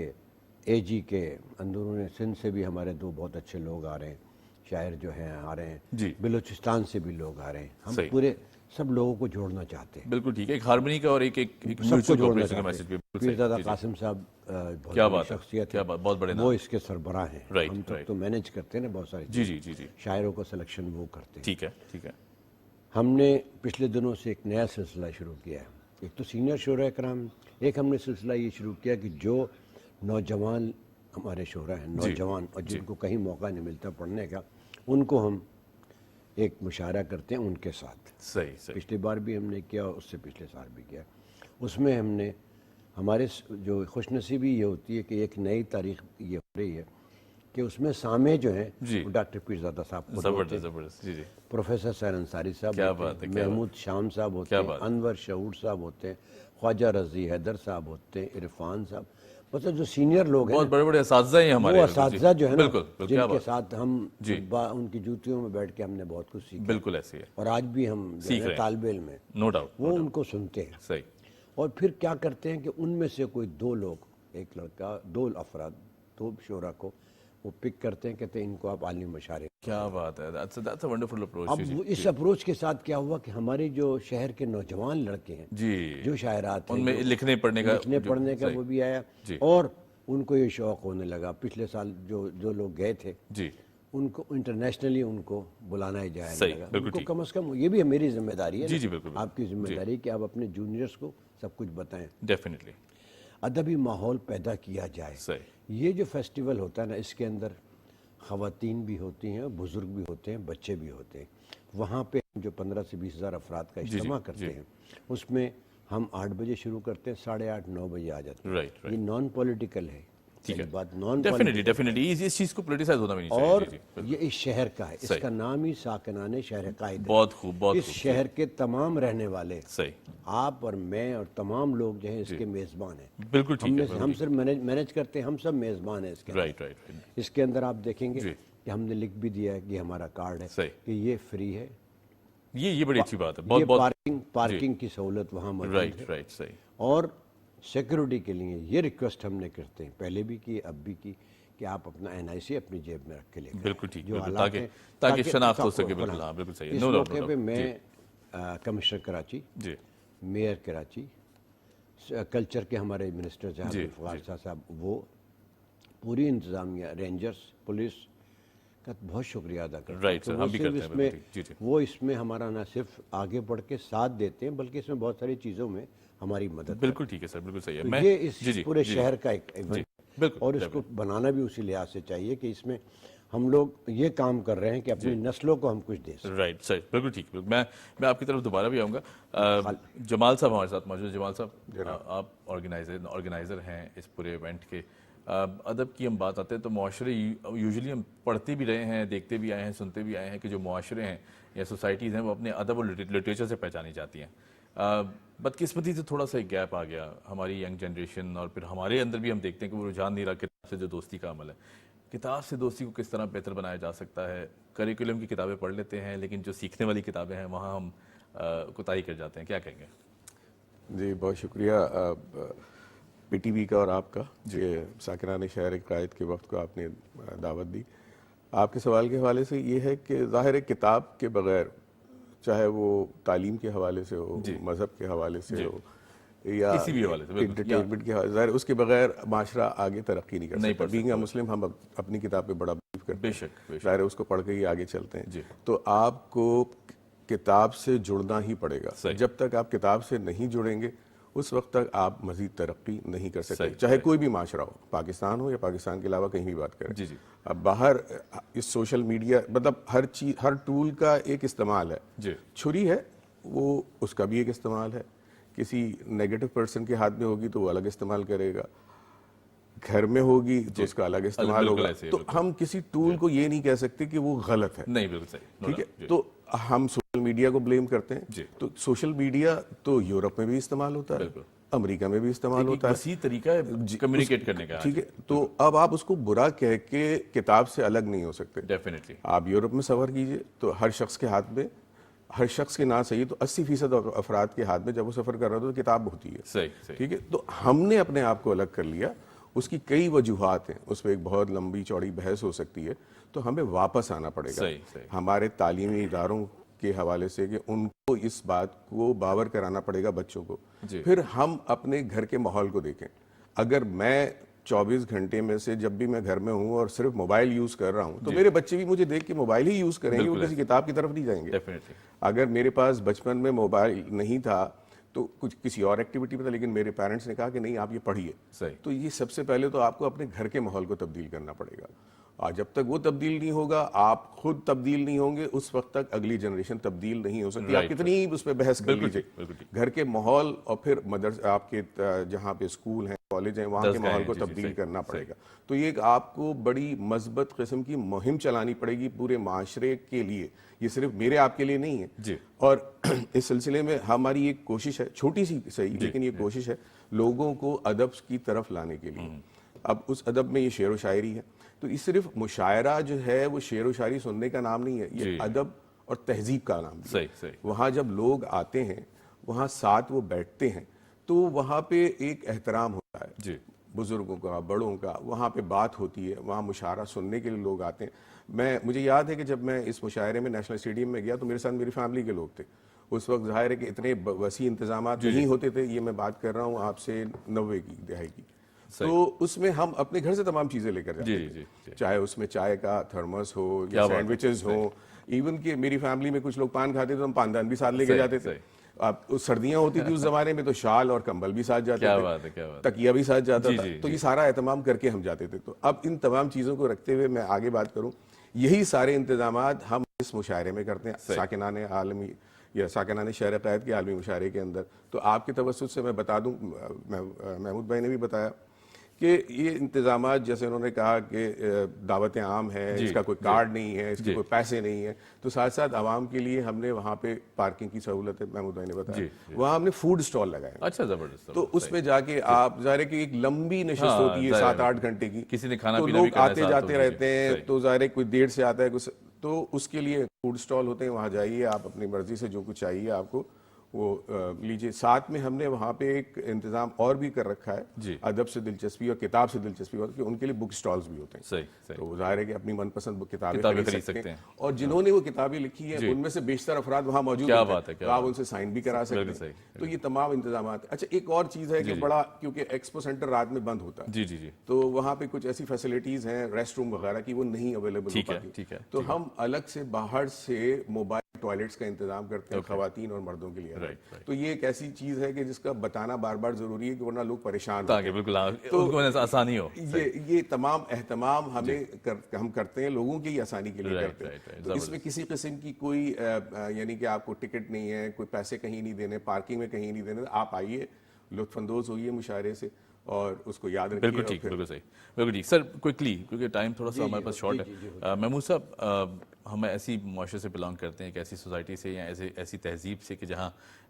[SPEAKER 11] AG के, अंदरून सिंध से भी हमारे 2 बहुत अच्छे लोग आ रहे हैं, शायर जो हैं आ रहे हैं, बलूचिस्तान से भी लोग आ रहे हैं। हम पूरे सब लोगों को जोड़ना चाहते हैं।
[SPEAKER 1] बिल्कुल ठीक है, एक हार्मनी का और एक
[SPEAKER 11] सबको जोड़ना चाहते हैं। पीरज़ादा कासिम साहब
[SPEAKER 1] क्या बात
[SPEAKER 11] शख्सियत
[SPEAKER 1] है, बहुत बड़े नाम,
[SPEAKER 11] वो इसके सरबराह हैं। हम तो मैनेज करते हैं ना बहुत सारी
[SPEAKER 1] जी जी जी जी,
[SPEAKER 11] शायरों का सिलेक्शन वो करते हैं।
[SPEAKER 1] ठीक है ठीक है।
[SPEAKER 11] हमने पिछले दिनों से एक नया सिलसिला शुरू किया है, एक तो सीनियर शोरा कराम, एक हमने सिलसिला ये शुरू किया कि जो नौजवान हमारे शोरा हैं, नौजवान और जिनको कहीं मौका नहीं मिलता पढ़ने का, उनको हम एक मुशायरा करते हैं उनके साथ।
[SPEAKER 1] सही।
[SPEAKER 11] पिछली बार भी हमने किया और उससे पिछले साल भी किया। उसमें हमने हमारे जो खुशनसीबी ये होती है कि एक नई तारीख ये हो रही है कि उसमें सामे जो हैं वो डॉक्टर पीरज़ादा साहब
[SPEAKER 1] जबरदस्त जी,
[SPEAKER 11] प्रोफेसर सैर अंसारी साहब
[SPEAKER 1] क्या
[SPEAKER 11] होते
[SPEAKER 1] बात
[SPEAKER 11] हैं,
[SPEAKER 1] है,
[SPEAKER 11] महमूद शाम साहब होते हैं, अनवर शऊर साहब होते हैं, ख्वाजा रज़ी हैदर साहब होते हैं, इरफान साहब, मतलब जो सीनियर लोग हैं,
[SPEAKER 1] बहुत बड़े-बड़े असातिज़ा हैं हमारे,
[SPEAKER 11] वो असातिज़ा जो है ना,
[SPEAKER 1] बिल्कुल,
[SPEAKER 11] जिनके साथ हम उनकी जूतियों में बैठ के हमने बहुत कुछ सीखा।
[SPEAKER 1] बिल्कुल ऐसे है।
[SPEAKER 11] और आज भी हम तालिब इल्म में,
[SPEAKER 1] नो डाउट,
[SPEAKER 11] वो उनको सुनते हैं।
[SPEAKER 1] सही।
[SPEAKER 11] और फिर क्या करते हैं कि उनमें से कोई 2 लोग, एक लड़का, 2 अफराद, 2 शोरा को वो पिक करते हैं, कहते हैं इनको आप आलिम मशारे।
[SPEAKER 1] क्या बात है, दैट्स अ वंडरफुल अप्रोच।
[SPEAKER 11] अब इस अप्रोच के साथ क्या हुआ कि हमारे जो शहर के नौजवान लड़के हैं जो शायरात हैं,
[SPEAKER 1] उनमें लिखने पढ़ने का
[SPEAKER 11] वो भी आया और उनको ये शौक़ होने लगा। पिछले साल जो लोग गए थे उनको इंटरनेशनली उनको बुलाना जाया लगा। उनको कम से कम ये भी मेरी जिम्मेदारी है, आपकी जिम्मेदारी कि आप अपने जूनियर्स को सब कुछ बताएं।
[SPEAKER 1] डेफिनेटली
[SPEAKER 11] अदबी माहौल पैदा किया जाए। ये जो फेस्टिवल होता है ना, इसके अंदर ख़वातीन भी होती हैं, बुज़ुर्ग भी होते हैं, बच्चे भी होते हैं। वहाँ पे जो 15 से 20 हज़ार अफराद का इज्तिमा करते हैं, उसमें हम 8 बजे शुरू करते हैं, 8:30-9 बजे आ जाते हैं। ये नॉन पॉलिटिकल है,
[SPEAKER 1] ठीक है
[SPEAKER 11] बात नॉन
[SPEAKER 1] डेफिनेटली इस चीज़ को पॉलिटिसाइज होना भी नहीं चाहिए।
[SPEAKER 11] और ये इस शहर का है, इसका नाम ही साकिनाने शहर कायद।
[SPEAKER 1] बहुत खूब।
[SPEAKER 11] इस शहर के तमाम रहने वाले,
[SPEAKER 1] सही,
[SPEAKER 11] आप और मैं और तमाम लोग जो हैं इसके मेज़बान हैं।
[SPEAKER 1] बिल्कुल ठीक है।
[SPEAKER 11] हम सिर्फ मैनेज करते हैं, हम सब मेज़बान हैं इसके।
[SPEAKER 1] राइट।
[SPEAKER 11] इसके अंदर आप देखेंगे कि हमने लिख भी दिया है कि हमारा कार्ड है कि ये फ्री है।
[SPEAKER 1] ये बड़ी अच्छी बात है। बहुत
[SPEAKER 11] पार्किंग की सहूलत वहाँ मौजूद है।
[SPEAKER 1] राइट सही।
[SPEAKER 11] और सिक्योरिटी के लिए ये रिक्वेस्ट हमने करते हैं, पहले भी की, अब भी की, कि आप अपना NIC अपनी जेब में रख के लेकर।
[SPEAKER 1] बिल्कुल ठीक, ताकि शनाख्त हो सके। बिल्कुल सही।
[SPEAKER 11] इस मौके पे मैं commissioner Karachi, mayor Karachi, culture के हमारे मिनिस्टर साहब, वो पूरी इंतजामिया, रेंजर्स, पुलिस का बहुत शुक्रिया अदा करते हैं। वो इसमें हमारा ना सिर्फ आगे बढ़ के साथ देते हैं, बल्कि इसमें बहुत सारी चीज़ों में हमारी मदद।
[SPEAKER 1] बिल्कुल ठीक है सर, बिल्कुल सही है।
[SPEAKER 11] तो ये इस पूरे शहर का एक इवेंट, और इसको बनाना भी उसी लिहाज से चाहिए कि इसमें हम लोग ये काम कर रहे हैं कि अपनी नस्लों को हम कुछ दे सकें।
[SPEAKER 1] राइट सही, बिल्कुल ठीक। मैं आपकी तरफ दोबारा भी आऊँगा। जमाल साहब हमारे साथ मौजूद। जमाल साहब, आप ऑर्गेनाइज़र हैं इस पूरे इवेंट के। अदब की हम बात आते हैं तो मुआशरे यूजुअली हम पढ़ते भी रहे हैं, देखते भी आए हैं, सुनते भी आए हैं कि जो मुआशरे हैं या सोसाइटीज़ हैं वो अपने अदब और लिटरेचर से पहचानी जाती हैं। बदकिस्मती से थोड़ा सा एक गैप आ गया हमारी यंग जनरेशन, और फिर हमारे अंदर भी हम देखते हैं कि वो रुझान नहीं रहा किताब से जो दोस्ती का अमल है। किताब से दोस्ती को किस तरह बेहतर बनाया जा सकता है? करिकुलम की किताबें पढ़ लेते हैं, लेकिन जो सीखने वाली किताबें हैं वहाँ हम कोताही कर जाते हैं। क्या कहेंगे?
[SPEAKER 13] जी बहुत शुक्रिया PTV का और आपका, ये साकिनाने शहर कायद के वक्त को आपने दावत दी। आपके सवाल के हवाले से ये है कि ज़ाहिर है किताब के बग़ैर, चाहे वो तालीम के हवाले से हो, मज़हब के हवाले से हो, या
[SPEAKER 1] किसी भी हवाले से,
[SPEAKER 13] एंटरटेनमेंट के हवाले से, उसके बगैर माशरा आगे तरक्की नहीं कर सकता। बीइंग अ मुस्लिम हम अपनी किताब पे बड़ा बिलीव करते हैं, ज़ाहिर है उसको पढ़ के ही आगे चलते हैं। तो आपको किताब से जुड़ना ही पड़ेगा। जब तक आप किताब से नहीं जुड़ेंगे उस वक्त तक आप मज़ीद तरक्की नहीं कर सकते, चाहे कोई भी माशरा हो, पाकिस्तान हो या पाकिस्तान के अलावा कहीं भी बात करें। अब बाहर इस सोशल मीडिया, मतलब हर चीज़, हर टूल का एक इस्तेमाल है। छुरी है वो, उसका भी एक इस्तेमाल है। किसी नेगेटिव पर्सन के हाथ में होगी तो वो अलग इस्तेमाल करेगा, घर में होगी तो उसका अलग इस्तेमाल होगा। तो हम किसी टूल को ये नहीं कह सकते कि वो गलत है।
[SPEAKER 1] नहीं, बिल्कुल सही,
[SPEAKER 13] ठीक है। तो हम सोशल मीडिया को ब्लेम करते हैं, तो सोशल मीडिया तो यूरोप में भी इस्तेमाल होता है, अमेरिका में भी इस्तेमाल होता है,
[SPEAKER 1] वसी तरीका है कम्युनिकेट करने का।
[SPEAKER 13] ठीक है। तो अब आप उसको बुरा कह के किताब से अलग नहीं हो सकते।
[SPEAKER 1] डेफिनेटली
[SPEAKER 13] आप यूरोप में सफ़र कीजिए तो हर शख्स के हाथ में, हर शख्स के ना सही तो 80% अफराद के हाथ में जब वो सफ़र कर रहा था तो किताब होती है।
[SPEAKER 1] सही।
[SPEAKER 13] ठीक है। तो हमने अपने आप को अलग कर लिया। उसकी कई वजूहात हैं, उस पर एक बहुत लंबी चौड़ी बहस हो सकती है। तो हमें वापस आना पड़ेगा हमारे तालीमी इदारों के हवाले से कि उनको इस बात को बावर कराना पड़ेगा बच्चों को। फिर हम अपने घर के माहौल को देखें। अगर मैं 24 घंटे में से जब भी मैं घर में हूँ और सिर्फ मोबाइल यूज़ कर रहा हूँ तो मेरे बच्चे भी मुझे देख के मोबाइल ही यूज़ करेंगे, वो किसी किताब की तरफ नहीं जाएंगे। अगर मेरे पास बचपन में मोबाइल नहीं था تو کچھ کسی اور ایکٹیویٹی میں تھا، لیکن میرے پیرنٹس نے کہا کہ نہیں آپ یہ پڑھیے. تو یہ سب سے پہلے تو آپ کو اپنے گھر کے ماحول کو تبدیل کرنا پڑے گا، اور جب تک وہ تبدیل نہیں ہوگا، آپ خود تبدیل نہیں ہوں گے، اس وقت تک اگلی جنریشن تبدیل نہیں ہو سکتی. آپ کتنی اس پہ بحث کر لیجیے، گھر کے ماحول اور پھر مدرسہ آپ کے جہاں پہ اسکول ہیں کالج ہیں وہاں کے ماحول کو تبدیل کرنا پڑے گا. تو یہ آپ کو بڑی مثبت قسم کی مہم چلانی پڑے گی پورے معاشرے کے لیے، یہ صرف میرے آپ کے لیے نہیں ہے. اور اس سلسلے میں ہماری ایک کوشش ہے، چھوٹی سی صحیح لیکن یہ کوشش ہے لوگوں کو ادب کی طرف لانے کے لیے. اب اس ادب میں یہ شعر و شاعری ہے، تو یہ صرف مشاعرہ جو ہے وہ شعر و شاعری سننے کا نام نہیں ہے، یہ ادب اور تہذیب کا نام ہے. وہاں جب لوگ آتے ہیں، وہاں ساتھ وہ بیٹھتے ہیں، تو وہاں پہ ایک احترام ہوتا ہے بزرگوں کا، بڑوں کا، وہاں پہ بات ہوتی ہے، وہاں مشاعرہ سننے کے لیے لوگ آتے ہیں. مجھے یاد ہے کہ جب میں اس مشاعرے میں نیشنل اسٹیڈیم میں گیا تو میرے ساتھ میری فیملی کے لوگ تھے. اس وقت ظاہر ہے کہ اتنے وسیع انتظامات نہیں ہوتے تھے، یہ میں بات کر رہا ہوں آپ سے 90 کی دہائی کی. تو اس میں ہم اپنے گھر سے تمام چیزیں لے کر جاتے تھے، چاہے اس میں چائے کا تھرمس ہو یا سینڈوچز ہوں، ایون کہ میری فیملی میں کچھ لوگ پان کھاتے تھے تو ہم پاندان بھی ساتھ لے کے جاتے تھے. اب سردیاں ہوتی تھی اس زمانے میں تو شال اور کمبل بھی ساتھ جاتے تھے، تکیہ بھی ساتھ جاتا تھا. تو یہ سارا اہتمام کر کے ہم جاتے تھے. تو اب ان تمام چیزوں کو رکھتے ہوئے میں آگے بات کروں، یہی سارے انتظامات ہم اس مشاعرے میں کرتے ہیں، ساکنان عالمی یا ساکنان شہر قائد کے عالمی مشاعرے کے اندر. تو آپ کے توسط سے میں بتا دوں، محمود بھائی نے بھی بتایا کہ یہ انتظامات جیسے انہوں نے کہا کہ دعوتیں عام ہیں، اس کا کوئی کارڈ نہیں ہے، اس کے کوئی پیسے نہیں ہیں، تو ساتھ ساتھ عوام کے لیے ہم نے وہاں پہ پارکنگ کی سہولت ہے، محمود بھائی نے بتایا، وہاں ہم نے فوڈ اسٹال لگائے.
[SPEAKER 1] اچھا، زبردست.
[SPEAKER 13] تو اس پہ جا کے آپ ظاہر ہے کہ ایک لمبی نشست ہوتی ہے 7-8 گھنٹے کی،
[SPEAKER 1] کسی نے کھانا
[SPEAKER 13] تو
[SPEAKER 1] پینا بھی
[SPEAKER 13] لوگ آتے جاتے رہتے ہیں، تو ظاہر ہے کوئی دیر سے آتا ہے کچھ، تو اس کے لیے فوڈ اسٹال ہوتے ہیں، وہاں جائیے آپ اپنی مرضی سے جو کچھ چاہیے آپ کو وہ لیجیے. ساتھ میں ہم نے وہاں پہ ایک انتظام اور بھی کر رکھا ہے، ادب سے دلچسپی اور کتاب سے دلچسپی ہوتی ہے، ان کے لیے بک اسٹالز بھی ہوتے ہیں. تو ظاہر ہے کہ اپنی من پسند کتابیں خرید سکتے ہیں، اور جنہوں نے وہ کتابیں لکھی ہیں ان میں سے بیشتر افراد وہاں موجود ہوتے ہیں، آپ ان سے سائن بھی کرا سکتے ہیں. تو یہ تمام انتظامات. اچھا، ایک اور چیز ہے کہ بڑا، کیونکہ ایکسپو سینٹر رات میں بند ہوتا ہے، تو وہاں پہ کچھ ایسی فیسلٹیز ہیں ریسٹ روم وغیرہ کی وہ نہیں اویلیبل ہو پاتی، تو ہم الگ سے باہر سے موبائل ٹوائلٹس کا انتظام کرتے ہیں خواتین اور مردوں کے لیے. تو یہ ایک ایسی چیز ہے کہ جس کا بتانا بار بار ضروری ہے کہ ورنہ لوگ پریشان ہوتے ہیں،
[SPEAKER 1] بالکل تو آسانی ہو.
[SPEAKER 13] یہ تمام اہتمام ہم کرتے ہیں لوگوں کی آسانی کے لیے کرتے ہیں. تو اس میں کسی قسم کی کوئی یعنی کہ آپ کو ٹکٹ نہیں ہے، کوئی پیسے کہیں نہیں دینے، پارکنگ میں کہیں نہیں دینے. آپ آئیے، لطف اندوز ہوئیے مشاعرے سے اور اس کو یاد رکھیے.
[SPEAKER 1] بالکل ٹھیک، بالکل صحیح. بالکل ٹھیک سر. کوئکلی کیونکہ ٹائم تھوڑا سا ہمارے پاس شارٹ ہے. محمود صاحب، ہم ایسی معاشرے سے بلانگ کرتے ہیں، ایک ایسی سوسائٹی سے یا ایسی تہذیب سے کہ جہاں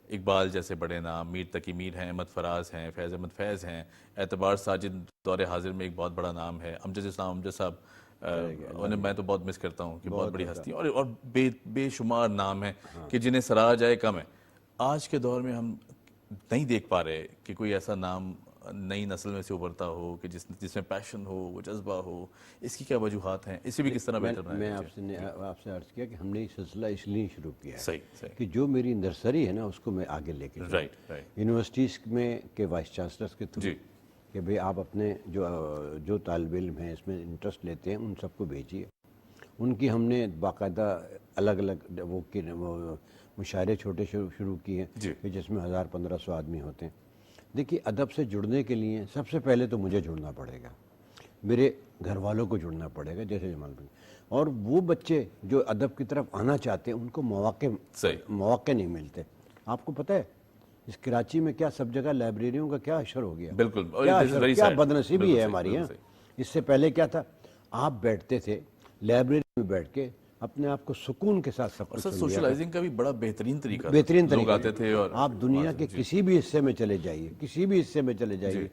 [SPEAKER 1] اقبال جیسے بڑے نام، میر تقی میر ہیں، احمد فراز ہیں، فیض احمد فیض ہیں، اعتبار ساجد دور حاضر میں ایک بہت بڑا نام ہے، امجد اسلام امجد صاحب، انہیں میں تو بہت مس کرتا ہوں کہ بہت بڑی ہستی، اور بے شمار نام ہیں کہ جنہیں سراہا جائے کم ہے. آج کے دور میں ہم نہیں دیکھ پا رہے کہ کوئی ایسا نام نئی نسل میں سے ابھرتا ہو کہ جس میں پیشن ہو، وہ جذبہ ہو. اس کی کیا وجوہات ہیں؟ اسے بھی کس طرح بہتر بنایا؟
[SPEAKER 11] میں آپ سے عرض کیا کہ ہم نے یہ سلسلہ اس لیے شروع کیا ہے کہ جو میری نرسری ہے نا اس کو میں آگے لے کے جاؤں یونیورسٹیز میں کے وائس چانسلرس کے تھرو کہ بھئی آپ اپنے جو طالب علم ہیں اس میں انٹرسٹ لیتے ہیں ان سب کو بھیجیے. ان کی ہم نے باقاعدہ الگ الگ وہ مشاعرے چھوٹے شروع کیے ہیں جس میں 1000-1500 آدمی ہوتے ہیں. دیکھیے، ادب سے جڑنے کے لیے سب سے پہلے تو مجھے جڑنا پڑے گا، میرے گھر والوں کو جڑنا پڑے گا جیسے جمال بھائی، اور وہ بچے جو ادب کی طرف آنا چاہتے ہیں ان کو مواقع نہیں ملتے. آپ کو پتہ ہے اس کراچی میں کیا سب جگہ لائبریریوں کا کیا اشر ہو گیا،
[SPEAKER 1] بالکل
[SPEAKER 11] کیا بدنصیبی ہے ہماری یہاں. اس سے پہلے کیا تھا، آپ بیٹھتے تھے لائبریری میں بیٹھ کے اپنے آپ کو سکون کے ساتھ سب کچھ
[SPEAKER 1] سوشلائزنگ کا بھی بڑا بہترین طریقہ
[SPEAKER 11] لوگ آتے تھے. اور آپ دنیا کے کسی بھی حصے میں چلے جائیے، کسی بھی حصے میں چلے جائیے،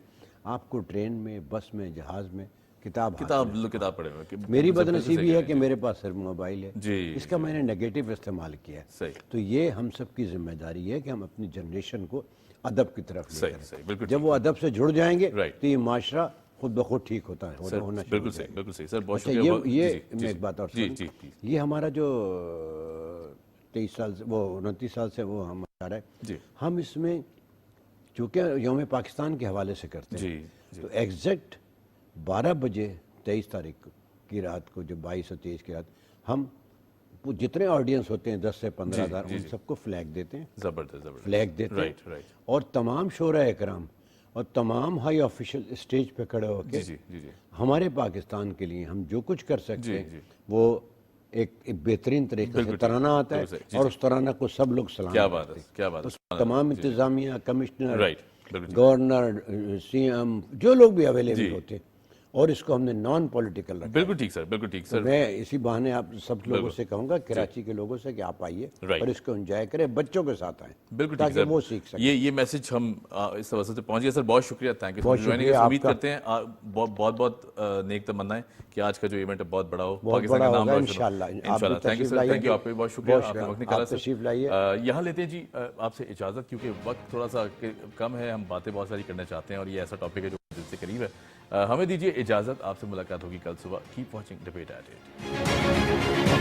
[SPEAKER 11] آپ کو ٹرین میں، بس میں، جہاز میں کتاب
[SPEAKER 1] پڑھے ہوئے.
[SPEAKER 11] میری بدنصیبی ہے کہ میرے پاس صرف موبائل ہے، اس کا میں نے نیگیٹو استعمال کیا ہے. تو یہ ہم سب کی ذمہ داری ہے کہ ہم اپنی جنریشن کو ادب کی طرف لے کر، جب وہ ادب سے جڑ جائیں گے تو یہ معاشرہ خود بخود ٹھیک ہوتا ہے.
[SPEAKER 1] بالکل صحیح، بالکل صحیح سر. بہت
[SPEAKER 11] شکریہ. یہ میں ایک بات اور یہ ہمارا جو 23 سال سے وہ 29 سال سے وہ ہم آ رہا ہے، ہم اس میں چونکہ یوم پاکستان کے حوالے سے کرتے ہیں تو ایگزیکٹ 12 بجے 23 تاریخ کی رات کو، جو 22 اور 23 کی رات، ہم जितने ऑडियंस होते हैं 10 से 15,000 उन सबको फ्लैग देते हैं,
[SPEAKER 1] जबरदस्त
[SPEAKER 11] फ्लैग देते हैं, और तमाम शोरा इकराम और तमाम हाई ऑफिशियल स्टेज पे खड़े होकर हमारे पाकिस्तान के लिए हम जो कुछ कर सकते हैं वो एक बेहतरीन तरीके से तराना आता है, और उस तराना को सब लोग सलाम करते हैं।
[SPEAKER 1] क्या बात है।
[SPEAKER 11] तमाम इंतजामिया, कमिश्नर, गवर्नर, सीएम, जो लोग भी अवेलेबल होते हैं, और इसको हमने नॉन पॉलिटिकल रखा।
[SPEAKER 1] बिल्कुल ठीक सर, बिल्कुल ठीक सर।
[SPEAKER 11] मैं इसी बहाने आप सब लोगों से कहूंगा, कराची के लोगों से, कि आप आइए और इसको एंजॉय करें, बच्चों के साथ आएं,
[SPEAKER 1] बिल्कुल
[SPEAKER 11] ताकि
[SPEAKER 1] ठीक सर,
[SPEAKER 11] वो सीख सकें।
[SPEAKER 1] ये मैसेज हम इस वजह से पहुंच गए सर। बहुत शुक्रिया, thank you for joining us. उम्मीद करते हैं बहुत नेक तमन्नाएं कि आज का जो इवेंट है बहुत बड़ा हो, पाकिस्तान का नाम रोशन हो इंशाल्लाह। Thank you sir, thank you, आपका बहुत शुक्रिया, आपने वक्त निकाला सर। यहाँ लेते हैं जी आपसे इजाजत, क्योंकि वक्त थोड़ा सा कम है, हम बातें बहुत सारी करना चाहते हैं और ये ऐसा टॉपिक है जो दिल से करीब है। हमें दीजिए इजाजत, आपसे मुलाकात होगी कल सुबह। Keep watching debate at 8।